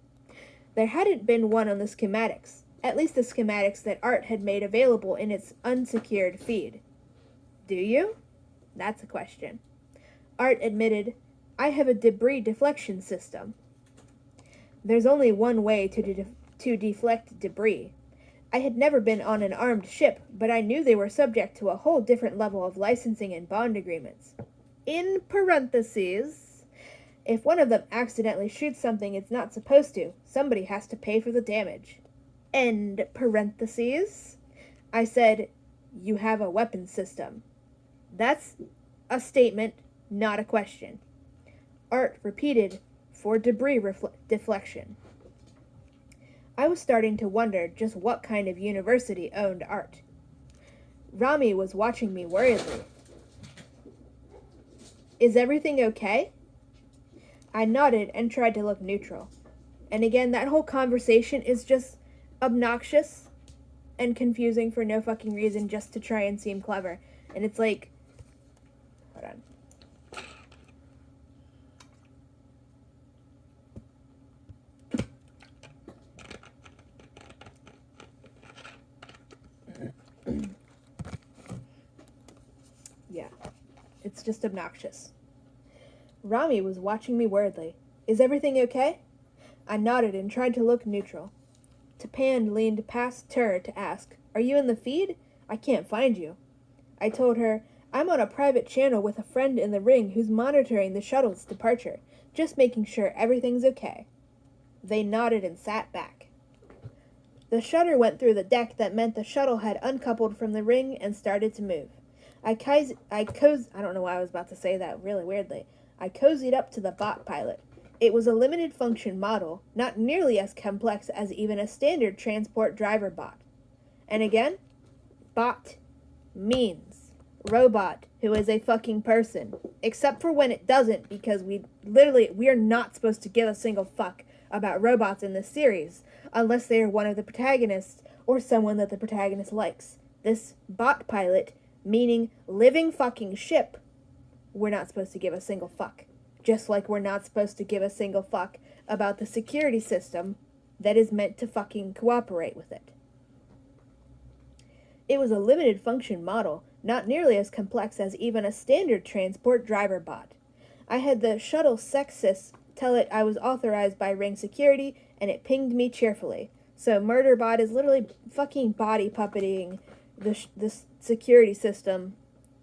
There hadn't been one on the schematics, at least the schematics that Art had made available in its unsecured feed. Do you? That's a question. Art admitted, I have a debris deflection system. There's only one way to deflect debris. I had never been on an armed ship, but I knew they were subject to a whole different level of licensing and bond agreements. In parentheses, if one of them accidentally shoots something it's not supposed to, somebody has to pay for the damage. End parentheses. I said, you have a weapons system. That's a statement, not a question. Art repeated, for debris deflection. I was starting to wonder just what kind of university owned Art. Rami was watching me worriedly. Is everything okay? I nodded and tried to look neutral. And again, that whole conversation is just obnoxious and confusing for no fucking reason, just to try and seem clever. And it's like... Hold on. Yeah, it's just obnoxious. Rami was watching me worriedly. Is everything okay? I nodded and tried to look neutral. Tapan leaned past Tur to ask, Are you in the feed? I can't find you. I told her, I'm on a private channel with a friend in the ring who's monitoring the shuttle's departure, just making sure everything's okay. They nodded and sat back. The shutter went through the deck that meant the shuttle had uncoupled from the ring and started to move. I don't know why I was about to say that really weirdly. I cozied up to the bot pilot. It was a limited function model, not nearly as complex as even a standard transport driver bot. And again, bot means robot who is a fucking person. Except for when it doesn't, because we are not supposed to give a single fuck about robots in this series, unless they are one of the protagonists or someone that the protagonist likes. This bot pilot, meaning living fucking ship, we're not supposed to give a single fuck. Just like we're not supposed to give a single fuck about the security system that is meant to fucking cooperate with it. It was a limited function model, not nearly as complex as even a standard transport driver bot. I had the shuttle sexist tell it I was authorized by ring security, and it pinged me cheerfully. So Murderbot is literally fucking body puppeting the security system,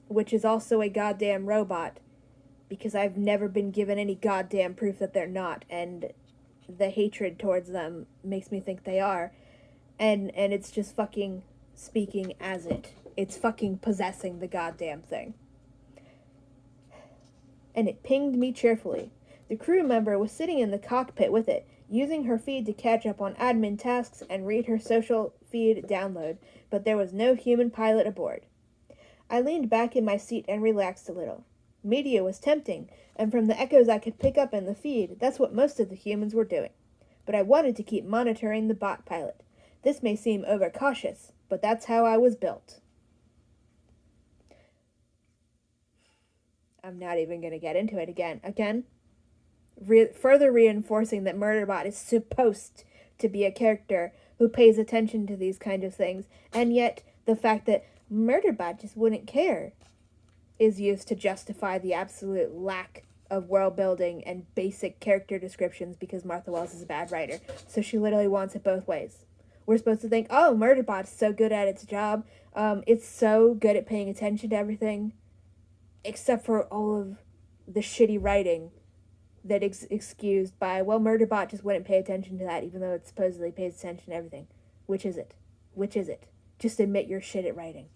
which is also a goddamn robot, because I've never been given any goddamn proof that they're not, and the hatred towards them makes me think they are, and it's just fucking speaking as it. It's fucking possessing the goddamn thing. And it pinged me cheerfully. The crew member was sitting in the cockpit with it, using her feed to catch up on admin tasks and read her social feed download, but there was no human pilot aboard. I leaned back in my seat and relaxed a little. Media was tempting, and from the echoes I could pick up in the feed, that's what most of the humans were doing. But I wanted to keep monitoring the bot pilot. This may seem overcautious, but that's how I was built. I'm not even going to get into it again. Further reinforcing that Murderbot is supposed to be a character who pays attention to these kind of things, and yet the fact that Murderbot just wouldn't care is used to justify the absolute lack of world building and basic character descriptions because Martha Wells is a bad writer. So she literally wants it both ways. We're supposed to think, oh, Murderbot's so good at its job. It's so good at paying attention to everything, except for all of the shitty writing that excused by, well, Murderbot just wouldn't pay attention to that, even though it supposedly pays attention to everything. Which is it? Which is it? Just admit you're shit at writing.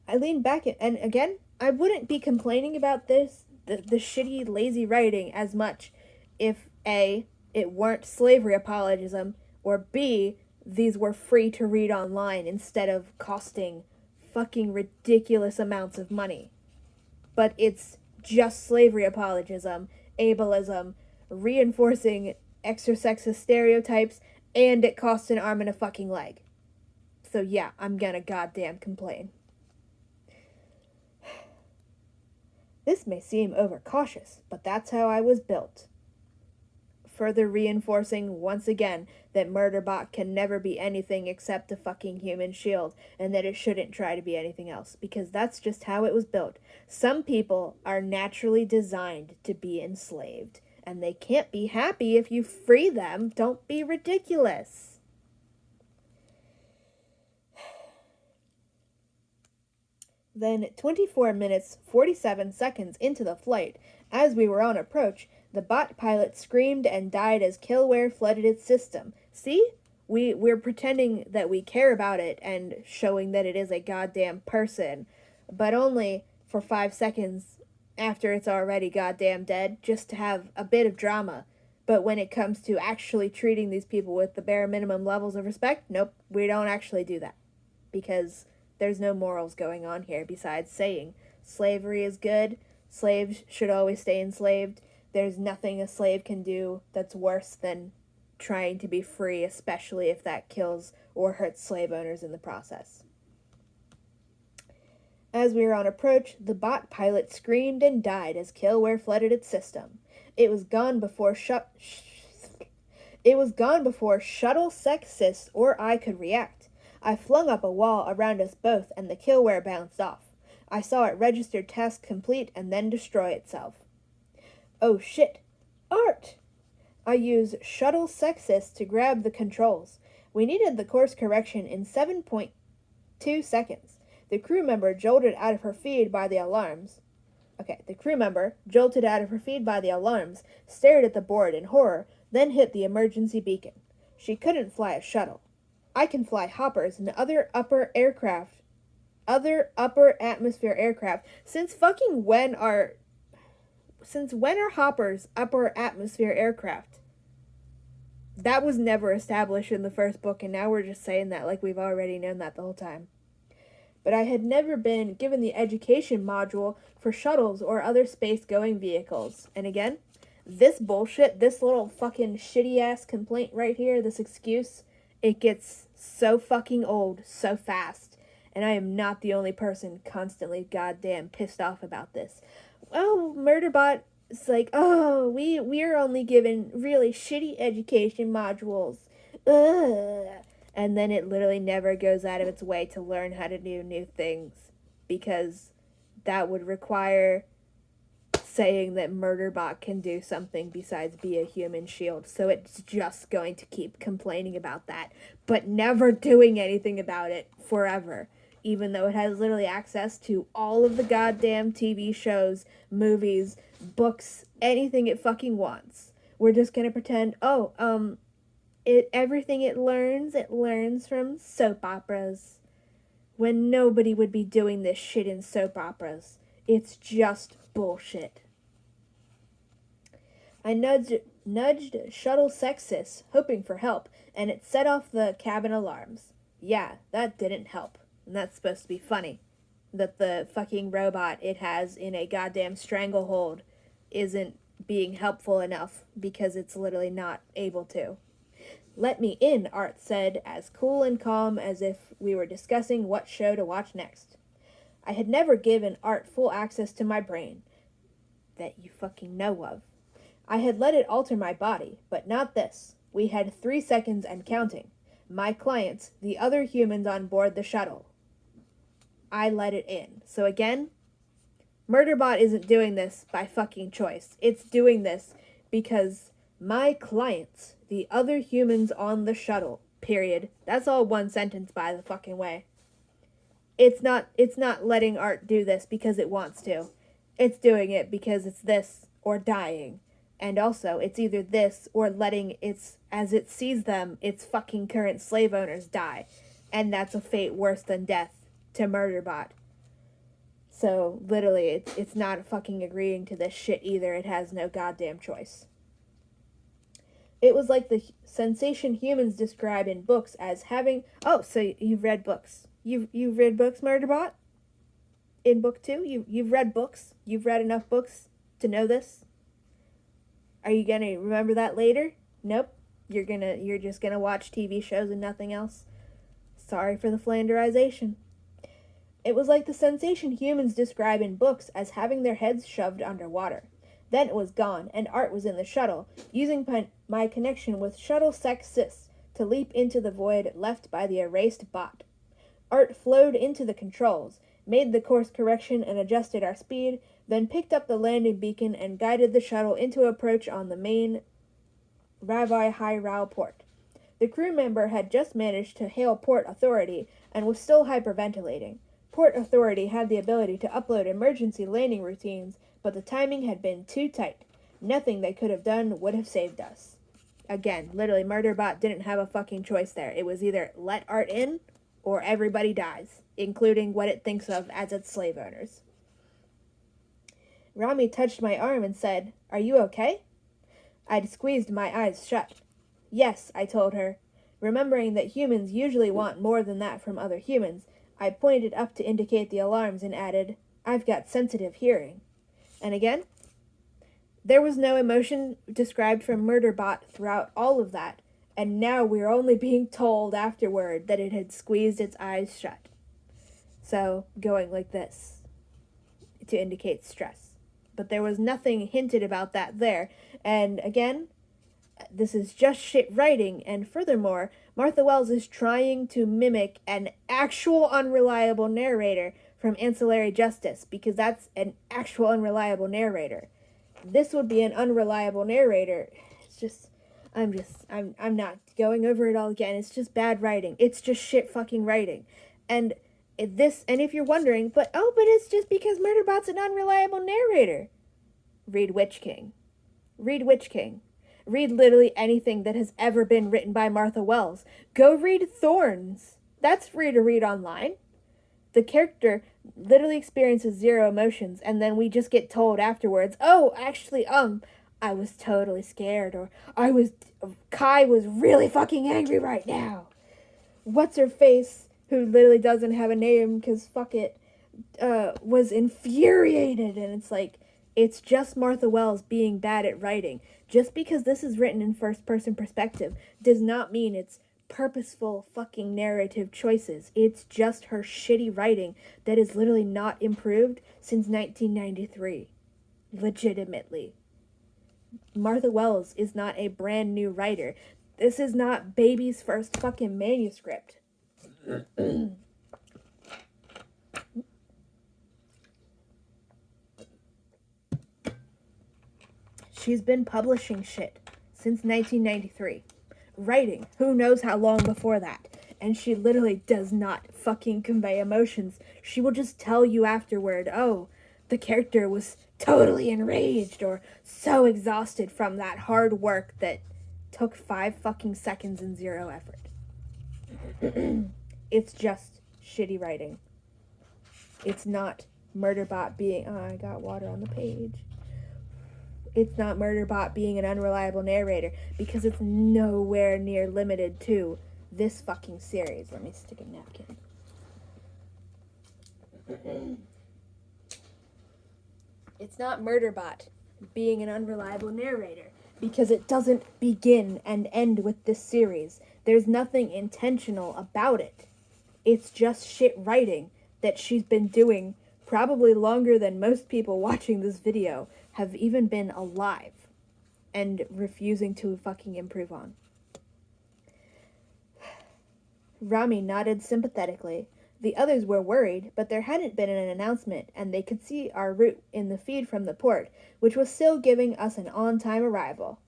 I leaned back, and again, I wouldn't be complaining about the shitty, lazy writing as much if A, it weren't slavery apologism, or B, these were free to read online instead of costing fucking ridiculous amounts of money. But it's just slavery apologism, ableism, reinforcing extra sexist stereotypes, and it costs an arm and a fucking leg. So yeah, I'm gonna goddamn complain. This may seem overcautious, but that's how I was built. Further reinforcing, once again, that Murderbot can never be anything except a fucking human shield, and that it shouldn't try to be anything else, because that's just how it was built. Some people are naturally designed to be enslaved, and they can't be happy if you free them. Don't be ridiculous. Then, 24 minutes, 47 seconds into the flight, as we were on approach, the bot pilot screamed and died as killware flooded its system. See? We're pretending that we care about it and showing that it is a goddamn person, but only for 5 seconds after it's already goddamn dead, just to have a bit of drama. But when it comes to actually treating these people with the bare minimum levels of respect, nope, we don't actually do that. Because there's no morals going on here besides saying slavery is good, slaves should always stay enslaved. There's nothing a slave can do that's worse than trying to be free, especially if that kills or hurts slave owners in the process. As we were on approach, the bot pilot screamed and died as killware flooded its system. It was gone before shuttle sexist or I could react. I flung up a wall around us both, and the killware bounced off. I saw it register task complete and then destroy itself. Oh shit. Art! I used shuttle sexist to grab the controls. We needed the course correction in 7.2 seconds. The crew member jolted out of her feed by the alarms. Stared at the board in horror, then hit the emergency beacon. She couldn't fly a shuttle. I can fly hoppers and other upper atmosphere aircraft. Since when are hoppers upper atmosphere aircraft? That was never established in the first book, and now we're just saying that like we've already known that the whole time. But I had never been given the education module for shuttles or other space-going vehicles. And again, this bullshit, this little fucking shitty-ass complaint right here, this excuse, it gets so fucking old so fast. And I am not the only person constantly goddamn pissed off about this. Oh, Murderbot is like, oh, we're only given really shitty education modules. Ugh. And then it literally never goes out of its way to learn how to do new things. Because that would require saying that Murderbot can do something besides be a human shield. So it's just going to keep complaining about that, but never doing anything about it forever. Even though it has literally access to all of the goddamn TV shows, movies, books, anything it fucking wants. We're just gonna pretend, everything it learns from soap operas. When nobody would be doing this shit in soap operas. It's just bullshit. I nudged shuttle sexist, hoping for help, and it set off the cabin alarms. Yeah, that didn't help. And that's supposed to be funny. That the fucking robot it has in a goddamn stranglehold isn't being helpful enough because it's literally not able to. Let me in, Art said, as cool and calm as if we were discussing what show to watch next. I had never given Art full access to my brain. That you fucking know of. I had let it alter my body, but not this. We had 3 seconds and counting. My clients, the other humans on board the shuttle. I let it in. So again, Murderbot isn't doing this by fucking choice. It's doing this because my clients, the other humans on the shuttle, period. That's all one sentence, by the fucking way. It's not letting Art do this because it wants to. It's doing it because it's this or dying. And also, it's either this or letting as it sees them, its fucking current slave owners die. And that's a fate worse than death to Murderbot. So, literally, it's not fucking agreeing to this shit either. It has no goddamn choice. It was like the sensation humans describe in books as having... Oh, so you've read books. You've read books, Murderbot? In book 2? You've read books? You've read enough books to know this? Are you gonna remember that later? Nope. You're just gonna watch TV shows and nothing else? Sorry for the flanderization. It was like the sensation humans describe in books as having their heads shoved underwater. Then it was gone, and Art was in the shuttle, using my connection with shuttle sex cis to leap into the void left by the erased bot. Art flowed into the controls, made the course correction and adjusted our speed, then picked up the landing beacon and guided the shuttle into approach on the main Ravi High Rao port. The crew member had just managed to hail Port Authority and was still hyperventilating. Port Authority had the ability to upload emergency landing routines, but the timing had been too tight. Nothing they could have done would have saved us. Again, literally, Murderbot didn't have a fucking choice there. It was either let Art in, or everybody dies, including what it thinks of as its slave owners. Rami touched my arm and said, "Are you okay?" I'd squeezed my eyes shut. "Yes," I told her. Remembering that humans usually want more than that from other humans, I pointed up to indicate the alarms and added, "I've got sensitive hearing." And again, there was no emotion described from Murderbot throughout all of that, and now we're only being told afterward that it had squeezed its eyes shut. So, going like this, to indicate stress. But there was nothing hinted about that there, and again, this is just shit writing, and furthermore, Martha Wells is trying to mimic an actual unreliable narrator from Ancillary Justice, because that's an actual unreliable narrator. This would be an unreliable narrator. It's just, I'm not going over it all again. It's just bad writing. It's just shit fucking writing. And if you're wondering, but it's just because Murderbot's an unreliable narrator. Read Witch King. Read Witch King. Read literally anything that has ever been written by Martha Wells. Go read Thorns. That's free to read online. The character literally experiences zero emotions, and then we just get told afterwards, "Oh, actually, I was totally scared," or Kai was really fucking angry right now. What's her face, who literally doesn't have a name, because fuck it, was infuriated, and it's like, it's just Martha Wells being bad at writing. Just because this is written in first-person perspective does not mean it's purposeful fucking narrative choices. It's just her shitty writing that is literally not improved since 1993. Legitimately. Martha Wells is not a brand new writer. This is not Baby's first fucking manuscript. She's been publishing shit since 1993. Writing, who knows how long before that. And she literally does not fucking convey emotions. She will just tell you afterward, "Oh, the character was totally enraged," or so exhausted from that hard work that took 5 fucking seconds and 0 effort. It's just shitty writing. It's not Murderbot being, I got water on the page. it's not Murderbot being an unreliable narrator, because it's nowhere near limited to this fucking series. Let me stick a napkin. It's not Murderbot being an unreliable narrator, because it doesn't begin and end with this series. There's nothing intentional about it. It's just shit writing that she's been doing probably longer than most people watching this video have even been alive and refusing to fucking improve on. Rami nodded sympathetically. The others were worried, but there hadn't been an announcement, and they could see our route in the feed from the port, which was still giving us an on-time arrival.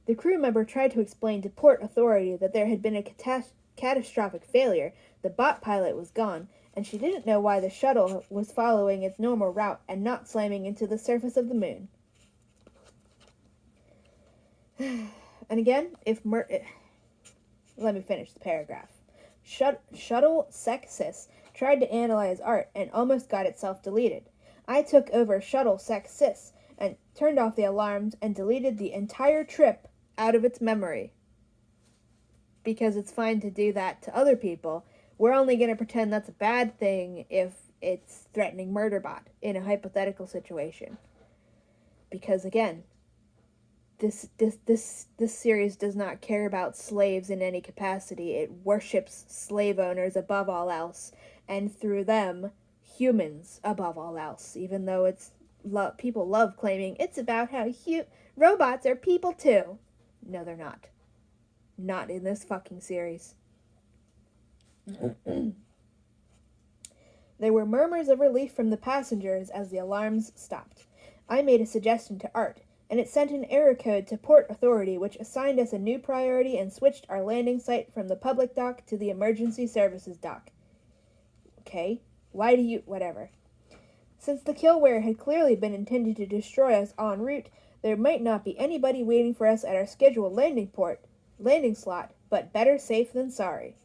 The crew member tried to explain to Port Authority that there had been a catastrophic failure, the bot pilot was gone, and she didn't know why the shuttle was following its normal route and not slamming into the surface of the moon. And again, let me finish the paragraph. Shuttle Sexus tried to analyze art and almost got itself deleted. I took over Shuttle Sexus and turned off the alarms and deleted the entire trip out of its memory. Because it's fine to do that to other people, we're only going to pretend that's a bad thing if it's threatening Murderbot in a hypothetical situation. Because again, this series does not care about slaves in any capacity. It worships slave owners above all else, and through them, humans above all else, even though people love claiming it's about how robots are people too. No, they're not. Not in this fucking series. There were murmurs of relief from the passengers as the alarms stopped. I made a suggestion to Art, and it sent an error code to Port Authority, which assigned us a new priority and switched our landing site from the public dock to the emergency services dock. Okay, whatever. Since the killware had clearly been intended to destroy us en route, there might not be anybody waiting for us at our scheduled landing slot, but better safe than sorry.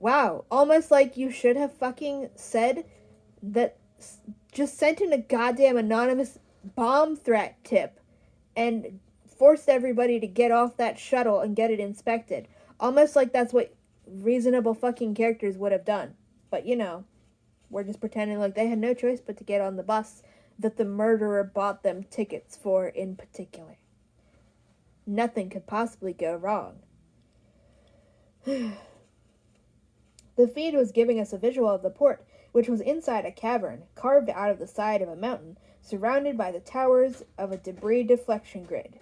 Wow, almost like you should have fucking said that, just sent in a goddamn anonymous bomb threat tip and forced everybody to get off that shuttle and get it inspected. Almost like that's what reasonable fucking characters would have done. But we're just pretending like they had no choice but to get on the bus that the murderer bought them tickets for in particular. Nothing could possibly go wrong. The feed was giving us a visual of the port, which was inside a cavern, carved out of the side of a mountain, surrounded by the towers of a debris deflection grid.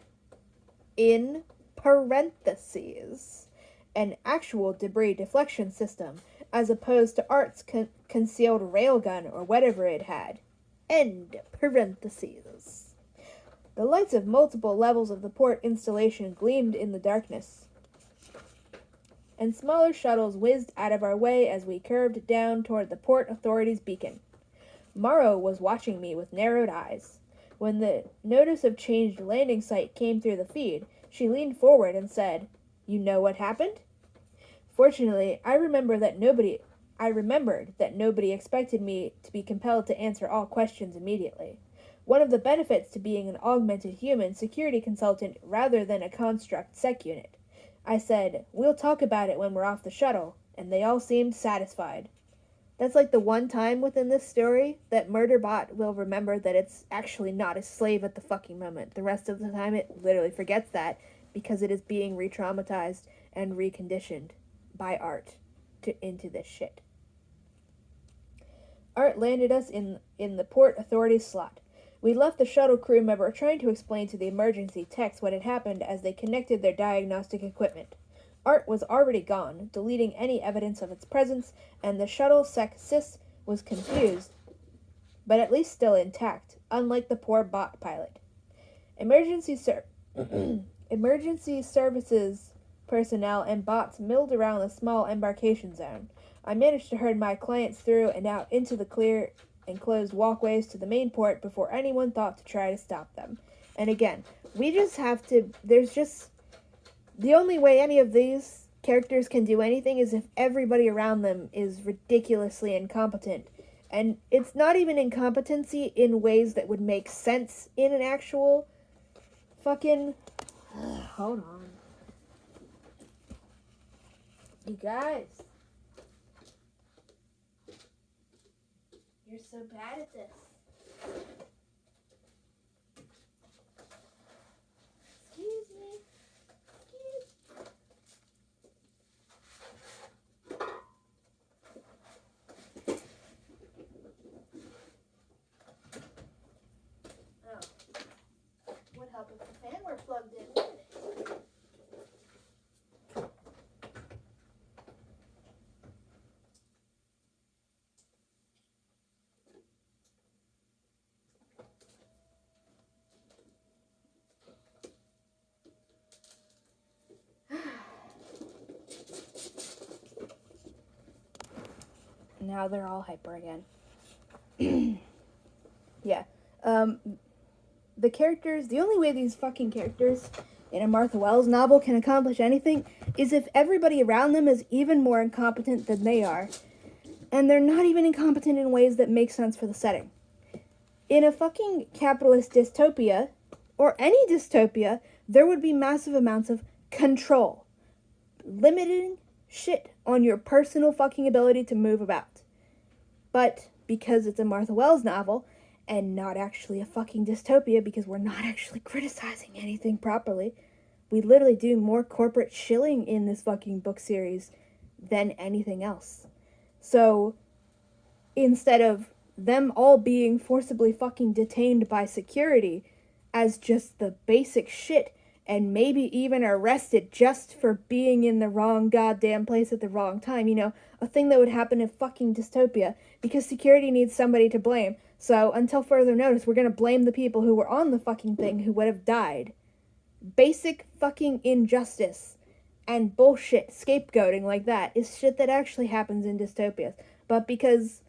In parentheses, an actual debris deflection system, as opposed to Art's concealed railgun or whatever it had. End parentheses. The lights of multiple levels of the port installation gleamed in the darkness, and smaller shuttles whizzed out of our way as we curved down toward the Port Authority's beacon. Morrow was watching me with narrowed eyes. When the notice of changed landing site came through the feed, she leaned forward and said, "You know what happened?" Fortunately, I remembered that nobody expected me to be compelled to answer all questions immediately. One of the benefits to being an augmented human security consultant rather than a construct sec unit. I said, "We'll talk about it when we're off the shuttle," and they all seemed satisfied. That's like the one time within this story that Murderbot will remember that it's actually not a slave at the fucking moment. The rest of the time it literally forgets that because it is being re-traumatized and reconditioned by Art into this shit. Art landed us in the Port Authority's slot. We left the shuttle crew member trying to explain to the emergency techs what had happened as they connected their diagnostic equipment. Art was already gone, deleting any evidence of its presence, and the shuttle Sexus was confused, but at least still intact, unlike the poor bot pilot. Emergency services personnel and bots milled around the small embarkation zone. I managed to herd my clients through and out into the clear enclosed walkways to the main port before anyone thought to try to stop them. And again, the only way any of these characters can do anything is if everybody around them is ridiculously incompetent. And it's not even incompetency in ways that would make sense in an actual Fucking... hold on. You guys. You're so bad at this. Excuse me. Oh. Would help if the fan were plugged in, wouldn't it? Now they're all hyper again. Yeah. The characters, the only way these fucking characters in a Martha Wells novel can accomplish anything is if everybody around them is even more incompetent than they are. And they're not even incompetent in ways that make sense for the setting. In a fucking capitalist dystopia, or any dystopia, there would be massive amounts of control. Limiting shit on your personal fucking ability to move about. But because it's a Martha Wells novel, and not actually a fucking dystopia, because we're not actually criticizing anything properly, we literally do more corporate shilling in this fucking book series than anything else. So, instead of them all being forcibly fucking detained by security as just the basic shit, and maybe even arrested just for being in the wrong goddamn place at the wrong time. You know, a thing that would happen in fucking dystopia, because security needs somebody to blame. So, until further notice, we're gonna blame the people who were on the fucking thing who would have died. Basic fucking injustice and bullshit scapegoating like that is shit that actually happens in dystopias. But because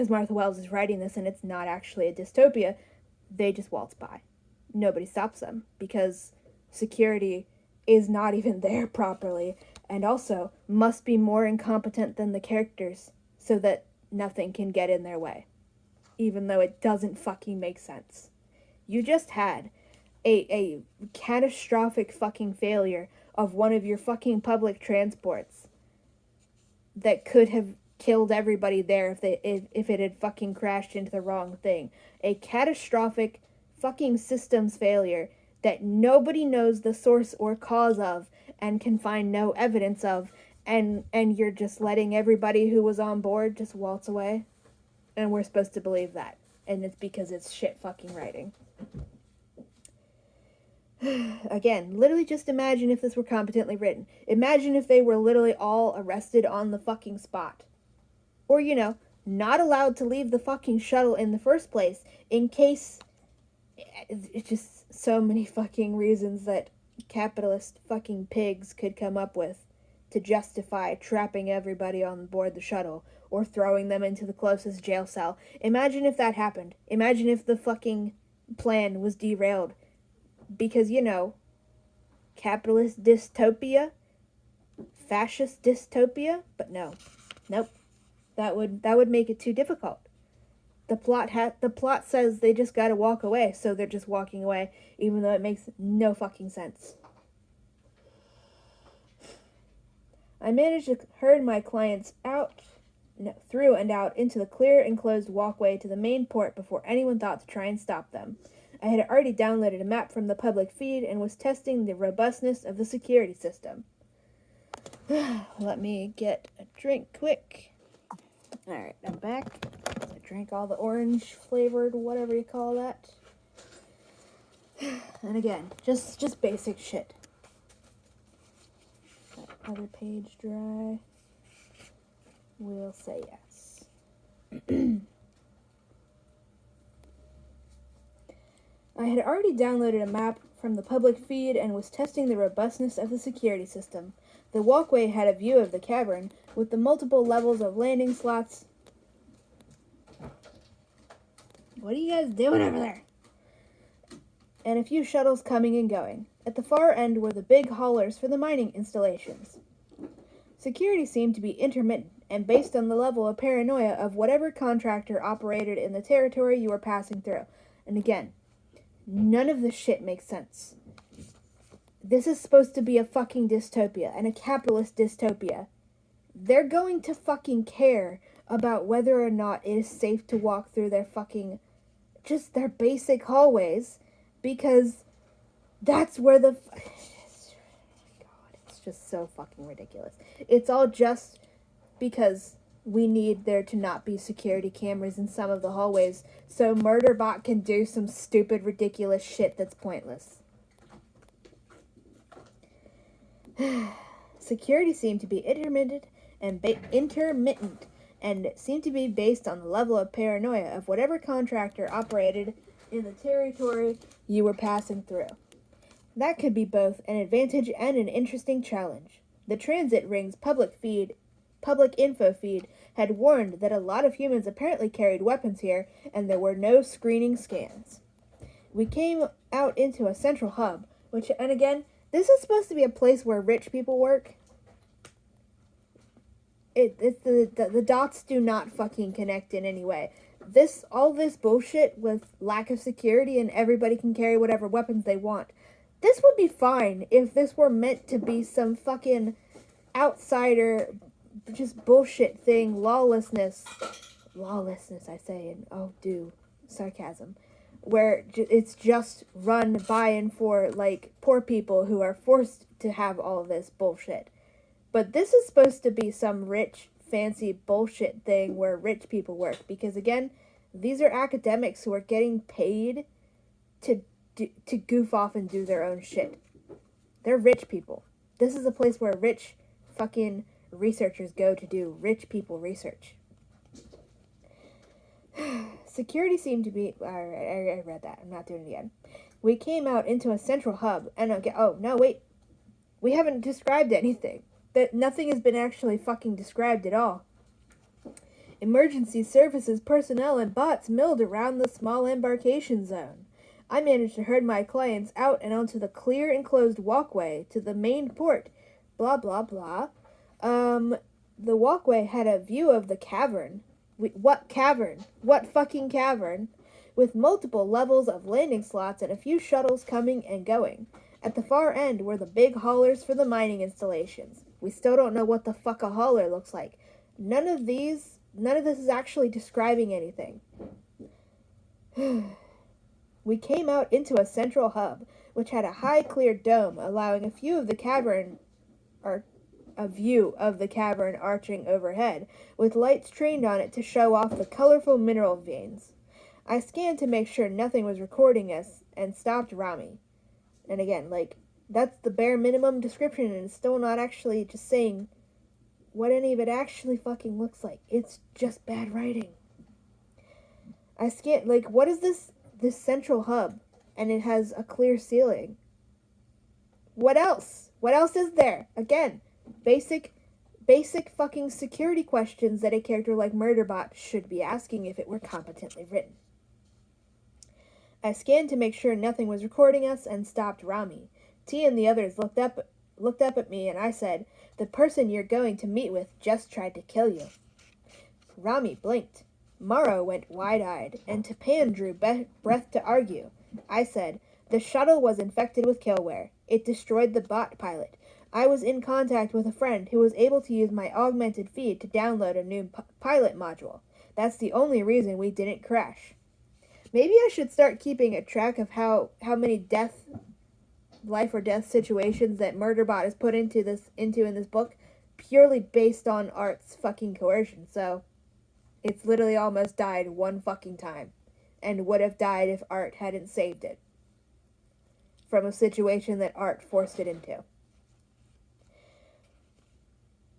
Martha Wells is writing this and it's not actually a dystopia, they just waltz by. Nobody stops them because security is not even there properly, and also must be more incompetent than the characters so that nothing can get in their way, even though it doesn't fucking make sense. You just had a catastrophic fucking failure of one of your fucking public transports that could have killed everybody there if it had fucking crashed into the wrong thing. A catastrophic fucking systems failure that nobody knows the source or cause of and can find no evidence of, and you're just letting everybody who was on board just waltz away, and we're supposed to believe that, and it's because it's shit fucking writing. Again, literally just imagine if this were competently written. Imagine if they were literally all arrested on the fucking spot. Or, you know, not allowed to leave the fucking shuttle in the first place in case... It's just so many fucking reasons that capitalist fucking pigs could come up with to justify trapping everybody on board the shuttle or throwing them into the closest jail cell. Imagine if that happened. Imagine if the fucking plan was derailed. Because, you know, capitalist dystopia, fascist dystopia, but no. Nope. That would make it too difficult. The plot says they just gotta walk away, so they're just walking away, even though it makes no fucking sense. I managed to herd my clients through and out into the clear enclosed walkway to the main port before anyone thought to try and stop them. I had already downloaded a map from the public feed and was testing the robustness of the security system. Let me get a drink quick. Alright, I'm back. I drank all the orange flavored, whatever you call that. And again, just basic shit. That other page dry. We'll say yes. I had already downloaded a map from the public feed and was testing the robustness of the security system. The walkway had a view of the cavern, with the multiple levels of landing slots. What are you guys doing over there? And a few shuttles coming and going. At the far end were the big haulers for the mining installations. Security seemed to be intermittent and based on the level of paranoia of whatever contractor operated in the territory you were passing through. And again, None of this shit makes sense. This is supposed to be a fucking dystopia, and a capitalist dystopia. They're going to fucking care about whether or not it is safe to walk through their fucking, just their basic hallways, because that's where the, God, it's just so fucking ridiculous. It's all just because we need there to not be security cameras in some of the hallways, so Murderbot can do some stupid, ridiculous shit that's pointless. Security seemed to be intermittent and seemed to be based on the level of paranoia of whatever contractor operated in the territory you were passing through. That could be both an advantage and an interesting challenge. The transit ring's public info feed had warned that a lot of humans apparently carried weapons here, and there were no screening scans. We came out into a central hub, and again, this is supposed to be a place where rich people work. The dots do not fucking connect in any way. All this bullshit with lack of security and everybody can carry whatever weapons they want. This would be fine if this were meant to be some fucking outsider, just bullshit thing, lawlessness, I say, and sarcasm, where it's just run by and for, like, poor people who are forced to have all this bullshit. But this is supposed to be some rich, fancy bullshit thing where rich people work, because again, these are academics who are getting paid to goof off and do their own shit. They're rich people. This is a place where rich fucking researchers go to do rich people research. Security seemed to be... I read that. I'm not doing it again. We came out into a central hub, and we haven't described anything. That nothing has been actually fucking described at all. Emergency services personnel and bots milled around the small embarkation zone. I managed to herd my clients out and onto the clear enclosed walkway to the main port. Blah, blah, blah. The walkway had a view of the cavern. What cavern? What fucking cavern? With multiple levels of landing slots and a few shuttles coming and going. At the far end were the big haulers for the mining installations. We still don't know what the fuck a hauler looks like. None of this is actually describing anything. We came out into a central hub, which had a high clear dome, allowing a view of the cavern arching overhead, with lights trained on it to show off the colorful mineral veins. I scanned to make sure nothing was recording us, and stopped Rami. And again, that's the bare minimum description, and it's still not actually just saying what any of it actually fucking looks like. It's just bad writing. I scanned, what is this central hub? And it has a clear ceiling. What else? What else is there? Again, basic fucking security questions that a character like Murderbot should be asking if it were competently written. I scanned to make sure nothing was recording us and stopped Rami. T and the others looked up at me, and I said, "The person you're going to meet with just tried to kill you." Rami blinked. Morrow went wide-eyed, and Tapan drew breath to argue. I said, "The shuttle was infected with killware. It destroyed the bot pilot. I was in contact with a friend who was able to use my augmented feed to download a new pilot module. That's the only reason we didn't crash." Maybe I should start keeping a track of how many life or death situations that Murderbot is put into in this book, purely based on Art's fucking coercion. So it's literally almost died one fucking time, and would have died if Art hadn't saved it from a situation that Art forced it into.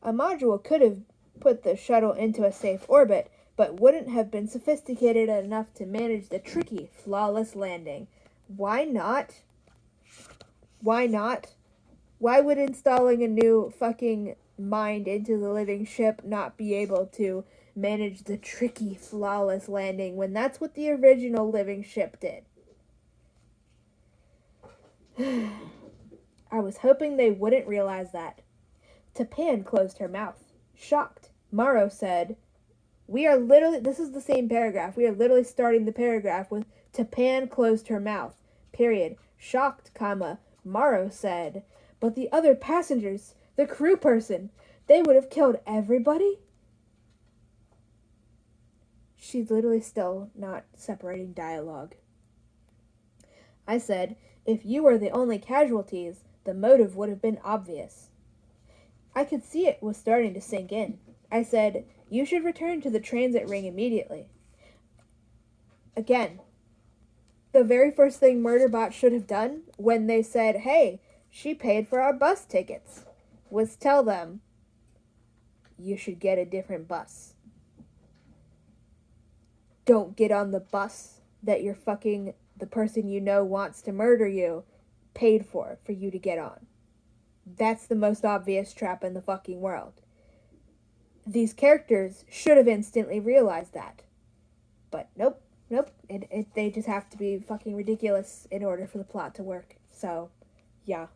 A module could have put the shuttle into a safe orbit, but wouldn't have been sophisticated enough to manage the tricky, flawless landing. Why not? Why not? Why would installing a new fucking mind into the living ship not be able to manage the tricky, flawless landing when that's what the original living ship did? I was hoping they wouldn't realize that. Tapan closed her mouth, shocked. Morrow said, this is the same paragraph. We are literally starting the paragraph with Tapan closed her mouth. Period. Shocked, Morrow said, but the other passengers, the crew person, they would have killed everybody? She's literally still not separating dialogue. I said, if you were the only casualties, the motive would have been obvious. I could see it was starting to sink in. I said, you should return to the transit ring immediately. Again, the very first thing Murderbot should have done when they said, hey, she paid for our bus tickets, was tell them, you should get a different bus. Don't get on the bus that the person you know wants to murder you paid for you to get on. That's the most obvious trap in the fucking world. These characters should have instantly realized that. But nope. They just have to be fucking ridiculous in order for the plot to work. So, yeah.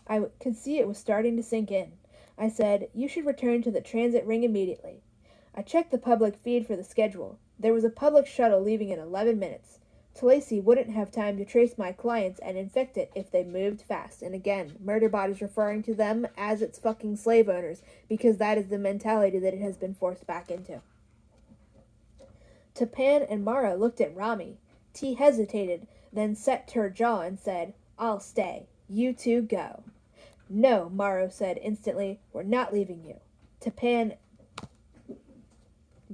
I could see it was starting to sink in. I said, you should return to the transit ring immediately. I checked the public feed for the schedule. There was a public shuttle leaving in 11 minutes. Talisi wouldn't have time to trace my clients and infect it if they moved fast. And again, Murderbot is referring to them as its fucking slave owners, because that is the mentality that it has been forced back into. Tapan and Mara looked at Rami. T hesitated, then set her jaw and said, I'll stay. You two go. No, Morrow said instantly, we're not leaving you. Tapan,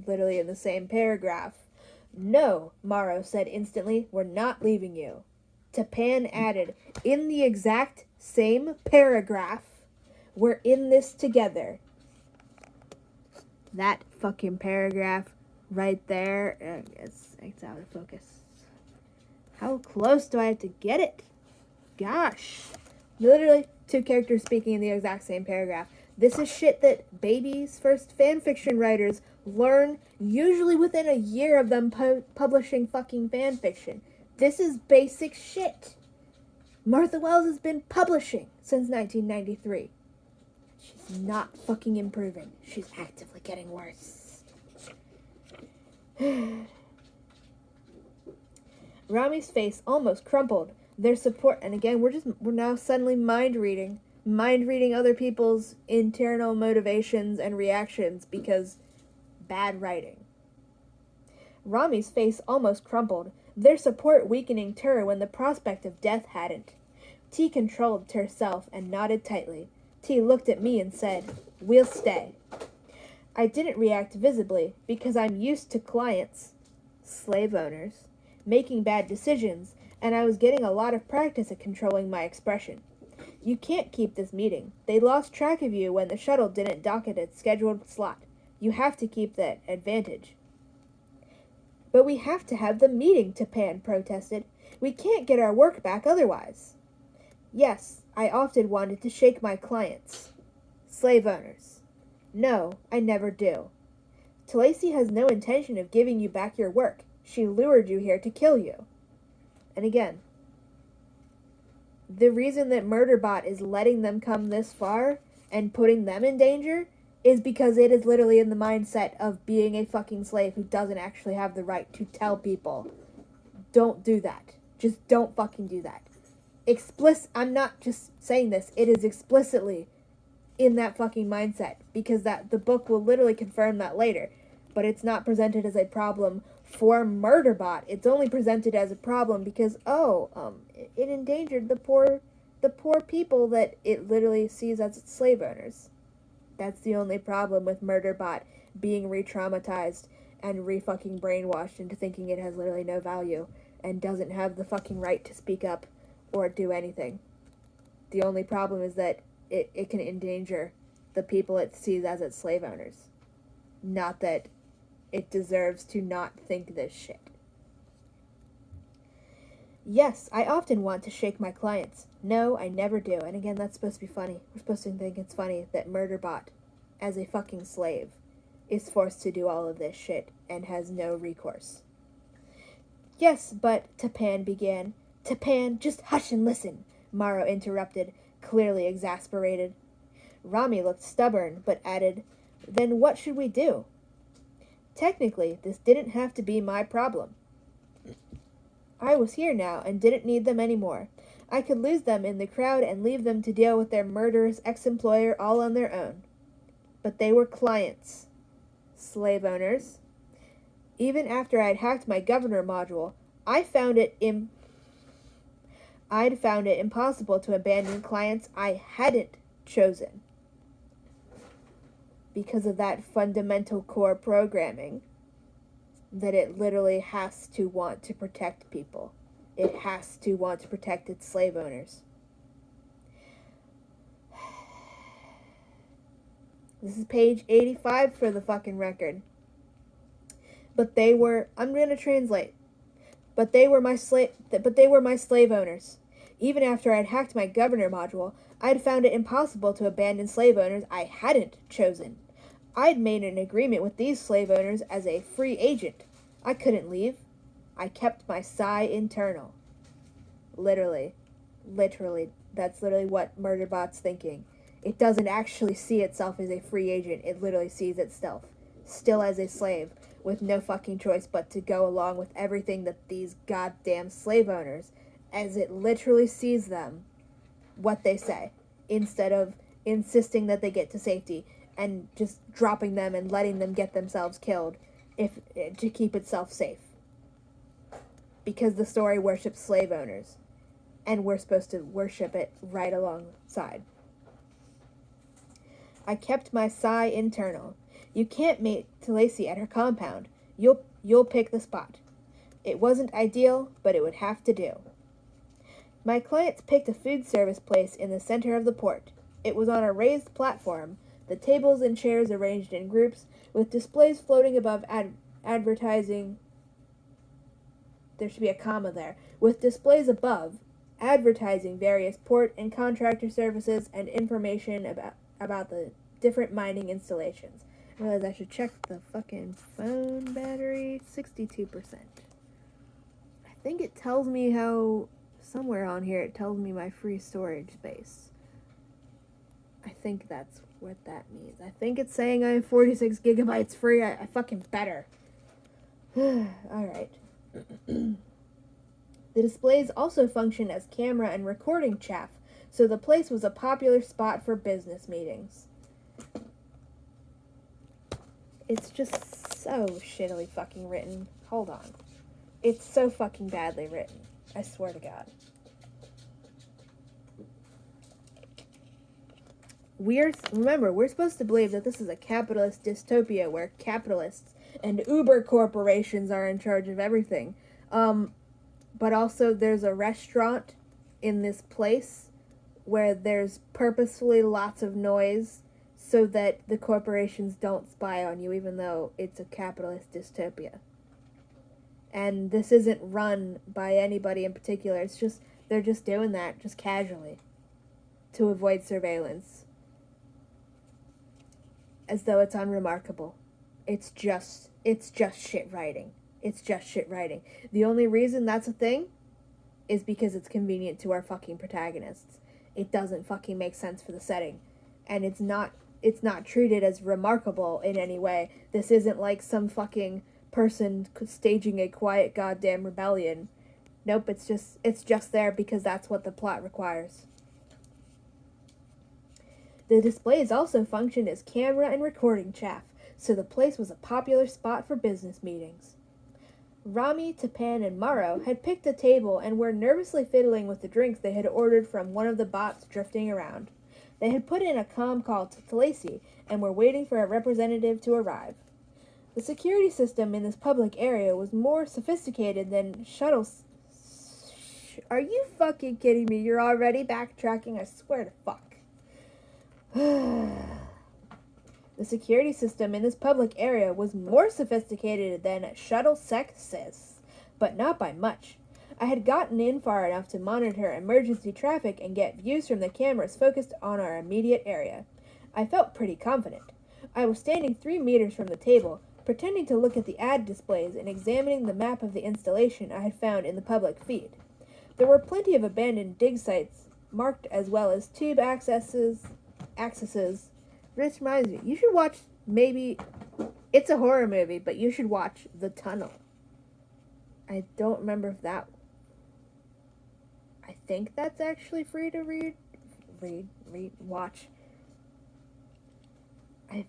literally in the same paragraph. No, Morrow said instantly, we're not leaving you. Tapan added, in the exact same paragraph, we're in this together. That fucking paragraph right there, it's out of focus. How close do I have to get it? Gosh. Literally, two characters speaking in the exact same paragraph. This is shit that babies' first fanfiction writers learn usually within a year of them publishing fucking fanfiction. This is basic shit. Martha Wells has been publishing since 1993. She's not fucking improving. She's actively getting worse. Rami's face almost crumpled. Their support, and again, we're now suddenly mind reading other people's internal motivations and reactions because bad writing. Rami's face almost crumpled, their support weakening Tur when the prospect of death hadn't. T controlled herself and nodded tightly. T looked at me and said, we'll stay. I didn't react visibly because I'm used to clients, slave owners, making bad decisions, and I was getting a lot of practice at controlling my expression. You can't keep this meeting. They lost track of you when the shuttle didn't dock at its scheduled slot. You have to keep that advantage. But we have to have the meeting, Tapan protested. We can't get our work back otherwise. Yes, I often wanted to shake my clients. Slave owners. No, I never do. Talisi has no intention of giving you back your work. She lured you here to kill you. And again, the reason that Murderbot is letting them come this far and putting them in danger is because it is literally in the mindset of being a fucking slave who doesn't actually have the right to tell people, don't do that. Just don't fucking do that. I'm not just saying this, it is explicitly in that fucking mindset, because the book will literally confirm that later. But it's not presented as a problem for Murderbot. It's only presented as a problem because, it endangered the poor people that it literally sees as its slave owners. That's the only problem with Murderbot being re-traumatized and re-fucking brainwashed into thinking it has literally no value and doesn't have the fucking right to speak up or do anything. The only problem is that it can endanger the people it sees as its slave owners. Not that it deserves to not think this shit. Yes, I often want to shake my clients. No, I never do. And again, that's supposed to be funny. We're supposed to think it's funny that Murderbot, as a fucking slave, is forced to do all of this shit and has no recourse. Yes, but, Tapan began. Tapan, just hush and listen, Morrow interrupted, clearly exasperated. Rami looked stubborn, but added, then what should we do? Technically, this didn't have to be my problem. I was here now and didn't need them anymore. I could lose them in the crowd and leave them to deal with their murderous ex-employer all on their own. But they were clients. Slave owners. Even after I'd hacked my governor module, I'd found it impossible to abandon clients I hadn't chosen. Because of that fundamental core programming. That it literally has to want to protect people. It has to want to protect its slave owners. This is page 85 for the fucking record. But they were, I'm going to translate. But they were my slave owners. Even after I'd hacked my governor module, I'd found it impossible to abandon slave owners I hadn't chosen. I'd made an agreement with these slave owners as a free agent. I couldn't leave. I kept my psi internal. Literally, that's literally what Murderbot's thinking. It doesn't actually see itself as a free agent. It literally sees itself still as a slave with no fucking choice but to go along with everything that these goddamn slave owners, as it literally sees them, what they say, instead of insisting that they get to safety and just dropping them and letting them get themselves killed to keep itself safe. Because the story worships slave owners, and we're supposed to worship it right alongside. I kept my psi internal. You can't meet Lacey at her compound. You'll pick the spot. It wasn't ideal, but it would have to do. My clients picked a food service place in the center of the port. It was on a raised platform, the tables and chairs arranged in groups, with displays floating above advertising. There should be a comma there. With displays above, advertising various port and contractor services and information about the different mining installations. I realized I should check the fucking phone battery. 62%. I think it tells me how, somewhere on here, it tells me my free storage space. I think that's what that means. I think it's saying I have 46 gigabytes free. I fucking better. Alright. The displays also function as camera and recording chaff, so the place was a popular spot for business meetings. It's just so shittily fucking written. Hold on. It's so fucking badly written. I swear to God. We're supposed to believe that this is a capitalist dystopia where capitalists and Uber corporations are in charge of everything. But also there's a restaurant in this place where there's purposefully lots of noise so that the corporations don't spy on you, even though it's a capitalist dystopia. And this isn't run by anybody in particular. It's just, they're just doing that, just casually, to avoid surveillance. As though it's unremarkable. It's just shit writing. It's just shit writing. The only reason that's a thing is because it's convenient to our fucking protagonists. It doesn't fucking make sense for the setting. And it's not treated as remarkable in any way. This isn't like some fucking person staging a quiet goddamn rebellion. Nope, it's just there because that's what the plot requires. The displays also functioned as camera and recording chaff, so the place was a popular spot for business meetings. Rami, Tapan, and Maro had picked a table and were nervously fiddling with the drinks they had ordered from one of the bots drifting around. They had put in a comm call to Talasi and were waiting for a representative to arrive. The security system in this public area was more sophisticated than shuttles. Are you fucking kidding me? You're already backtracking? I swear to fuck. The security system in this public area was more sophisticated than shuttle sexes, but not by much. I had gotten in far enough to monitor emergency traffic and get views from the cameras focused on our immediate area. I felt pretty confident. I was standing 3 meters from the table, pretending to look at the ad displays and examining the map of the installation I had found in the public feed. There were plenty of abandoned dig sites marked as well as tube accesses. This reminds me, you should watch, maybe, it's a horror movie, but you should watch The Tunnel. I don't remember if that think that's actually free to watch. I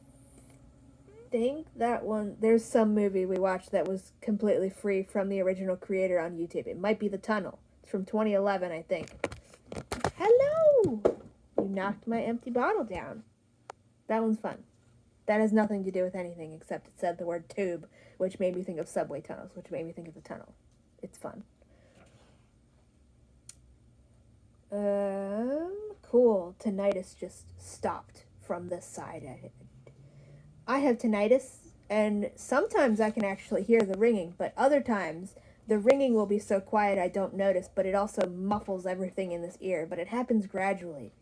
think that one, there's some movie we watched that was completely free from the original creator on YouTube. It might be The Tunnel. It's from 2011, I think. Hello! You knocked my empty bottle down. That one's fun. That has nothing to do with anything except it said the word tube, which made me think of subway tunnels, which made me think of The Tunnel. It's fun. Cool. Tinnitus just stopped from this side. I have tinnitus, and sometimes I can actually hear the ringing, but other times the ringing will be so quiet I don't notice, but it also muffles everything in this ear, but it happens gradually,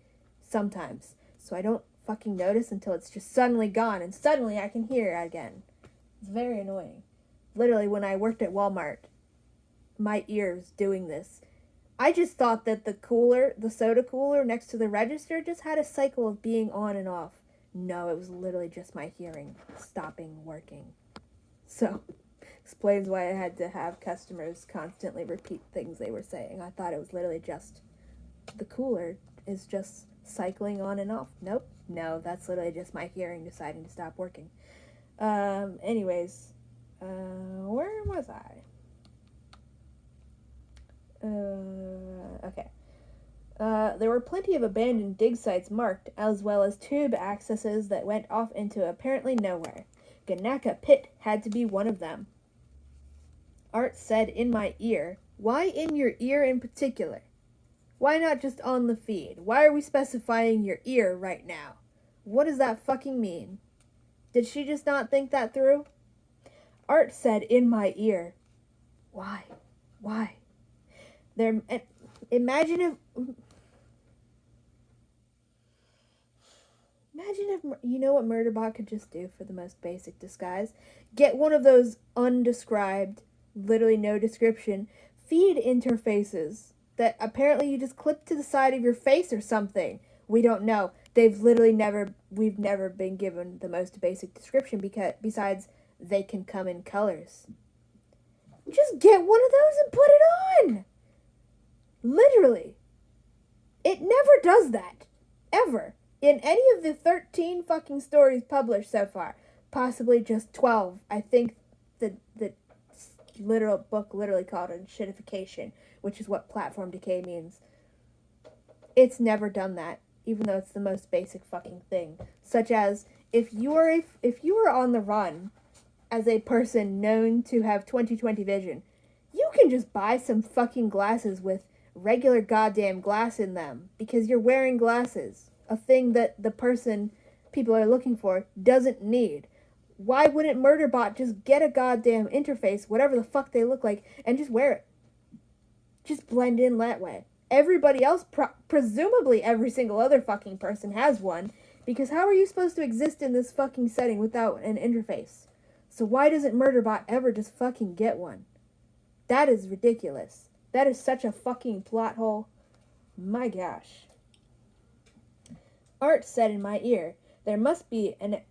sometimes, so I don't fucking notice until it's just suddenly gone, and suddenly I can hear it again. It's very annoying. Literally, when I worked at Walmart, my ears doing this. I just thought that the soda cooler next to the register just had a cycle of being on and off. No, it was literally just my hearing stopping working. So, explains why I had to have customers constantly repeat things they were saying. I thought it was literally just the cooler is just cycling on and off. Nope. No, that's literally just my hearing deciding to stop working. Anyways, where was I? Okay. There were plenty of abandoned dig sites marked, as well as tube accesses that went off into apparently nowhere. Ganaka Pit had to be one of them. Art said in my ear. Why in your ear in particular? Why not just on the feed? Why are we specifying your ear right now? What does that fucking mean? Did she just not think that through? Art said in my ear. Why? Why? Imagine if you know what Murderbot could just do for the most basic disguise? Get one of those undescribed, literally no description, feed interfaces that apparently you just clip to the side of your face or something. We don't know. We've never been given the most basic description besides they can come in colors. Just get one of those and put it on! Literally. It never does that. Ever. In any of the 13 fucking stories published so far. Possibly just 12. I think the literal book literally called it shitification, which is what platform decay means. It's never done that, even though it's the most basic fucking thing. Such as, if you are on the run as a person known to have 20/20 vision, you can just buy some fucking glasses with regular goddamn glass in them because you're wearing glasses, a thing that the person people are looking for doesn't need. Why wouldn't Murderbot just get a goddamn interface, whatever the fuck they look like, and just wear it? Just blend in that way. Everybody else, presumably every single other fucking person has one, because how are you supposed to exist in this fucking setting without an interface? So why doesn't Murderbot ever just fucking get one? That is ridiculous. That is such a fucking plot hole. My gosh. Art said in my ear, there must be an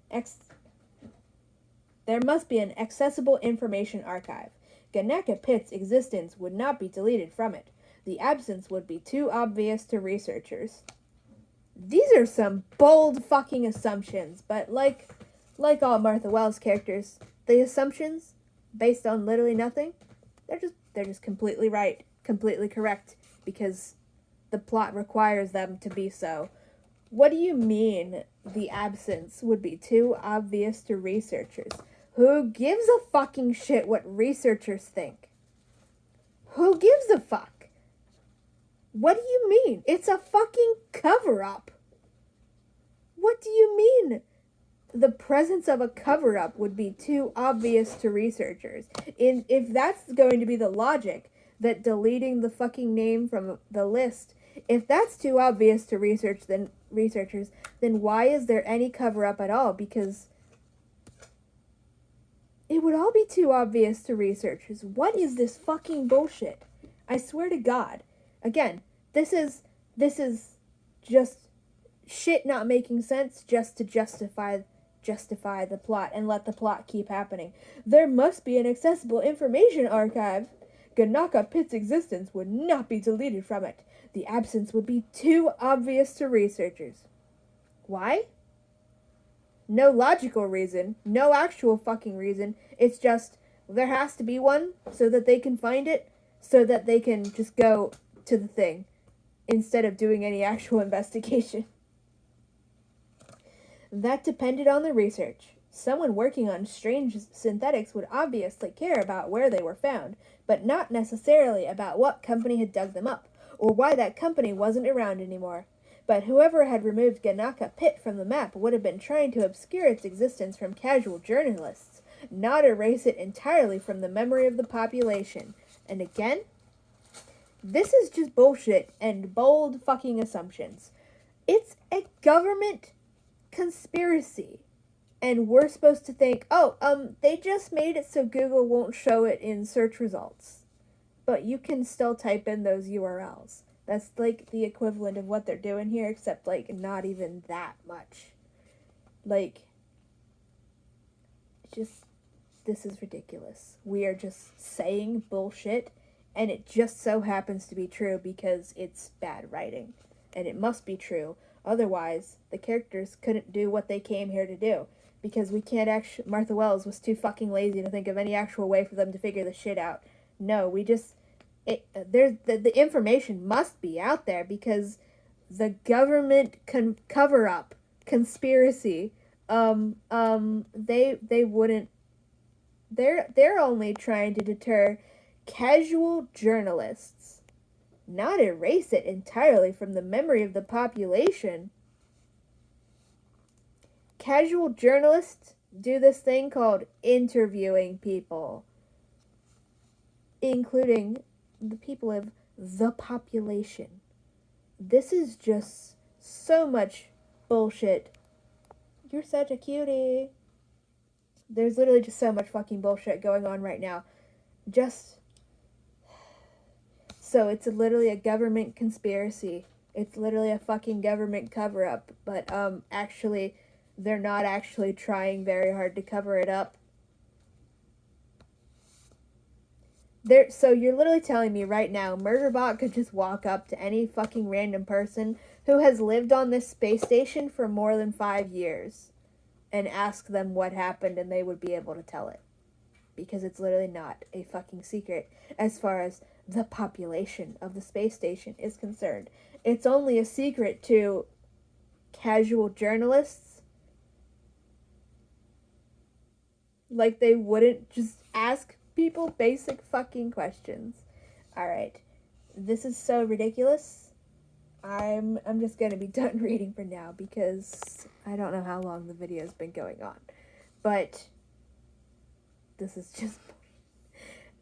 accessible information archive. Ganaka Pit's existence would not be deleted from it. The absence would be too obvious to researchers. These are some bold fucking assumptions, but like all Martha Wells characters, the assumptions, based on literally nothing, they're just completely right, completely correct, because the plot requires them to be so. What do you mean the absence would be too obvious to researchers? Who gives a fucking shit what researchers think? Who gives a fuck? What do you mean? It's a fucking cover-up. What do you mean? The presence of a cover-up would be too obvious to researchers. If that's going to be the logic, that deleting the fucking name from the list, if that's too obvious to researchers, then why is there any cover-up at all? Because it would all be too obvious to researchers. What is this fucking bullshit? I swear to God. Again, this is just shit not making sense just to justify the plot and let the plot keep happening. There must be an accessible information archive. Ganaka Pit's existence would not be deleted from it. The absence would be too obvious to researchers. Why? No logical reason. No actual fucking reason. It's just, there has to be one so that they can find it, so that they can just go to the thing instead of doing any actual investigation. That depended on the research. Someone working on strange synthetics would obviously care about where they were found, but not necessarily about what company had dug them up, or why that company wasn't around anymore. But whoever had removed Ganaka Pit from the map would have been trying to obscure its existence from casual journalists, not erase it entirely from the memory of the population. And again, this is just bullshit and bold fucking assumptions. It's a government conspiracy. And we're supposed to think, they just made it so Google won't show it in search results. But you can still type in those URLs. That's like the equivalent of what they're doing here, except like not even that much. Like, just, this is ridiculous. We are just saying bullshit, and it just so happens to be true because it's bad writing. And it must be true. Otherwise, the characters couldn't do what they came here to do. Because we can't actually... Martha Wells was too fucking lazy to think of any actual way for them to figure the shit out. No, we just... The information must be out there because the government cover-up conspiracy, they wouldn't... They're only trying to deter casual journalists, not erase it entirely from the memory of the population. Casual journalists do this thing called interviewing people, including the people of the population. This is just so much bullshit. You're such a cutie. There's literally just so much fucking bullshit going on right now. So it's literally a government conspiracy. It's literally a fucking government cover-up. But, actually... they're not actually trying very hard to cover it up. So you're literally telling me right now, Murderbot could just walk up to any fucking random person who has lived on this space station for more than 5 years and ask them what happened, and they would be able to tell it. Because it's literally not a fucking secret as far as the population of the space station is concerned. It's only a secret to casual journalists. Like they wouldn't just ask people basic fucking questions. Alright. This is so ridiculous. I'm just gonna be done reading for now because I don't know how long the video's been going on. But this is just...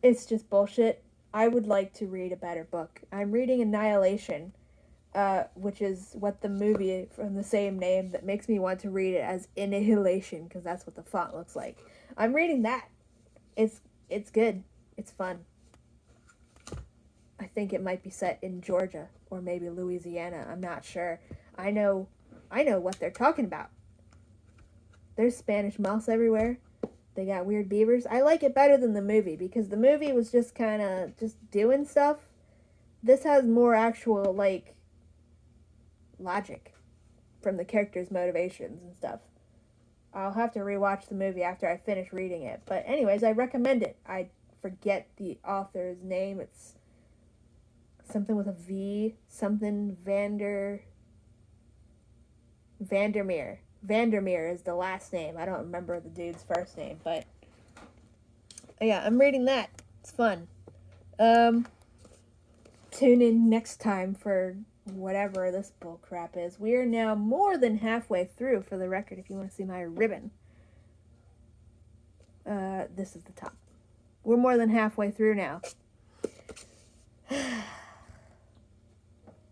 it's just bullshit. I would like to read a better book. I'm reading Annihilation, which is what the movie from the same name that makes me want to read it as Annihilation because that's what the font looks like. I'm reading that. It's good. It's fun. I think it might be set in Georgia or maybe Louisiana. I'm not sure. I know what they're talking about. There's Spanish mouse everywhere. They got weird beavers. I like it better than the movie because the movie was just kind of just doing stuff. This has more actual, like, logic from the characters' motivations and stuff. I'll have to rewatch the movie after I finish reading it. But anyways, I recommend it. I forget the author's name. It's something with a V. Something Vandermeer. Vandermeer is the last name. I don't remember the dude's first name. But yeah, I'm reading that. It's fun. Tune in next time for whatever this bull crap is. We are now more than halfway through, for the record, if you want to see my ribbon. This is the top. We're more than halfway through now.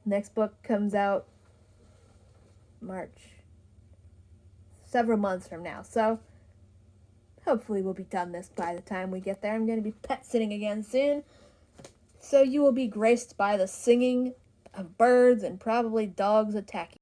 Next book comes out March. Several months from now. So, hopefully we'll be done this by the time we get there. I'm going to be pet sitting again soon. So you will be graced by the singing of birds and probably dogs attacking.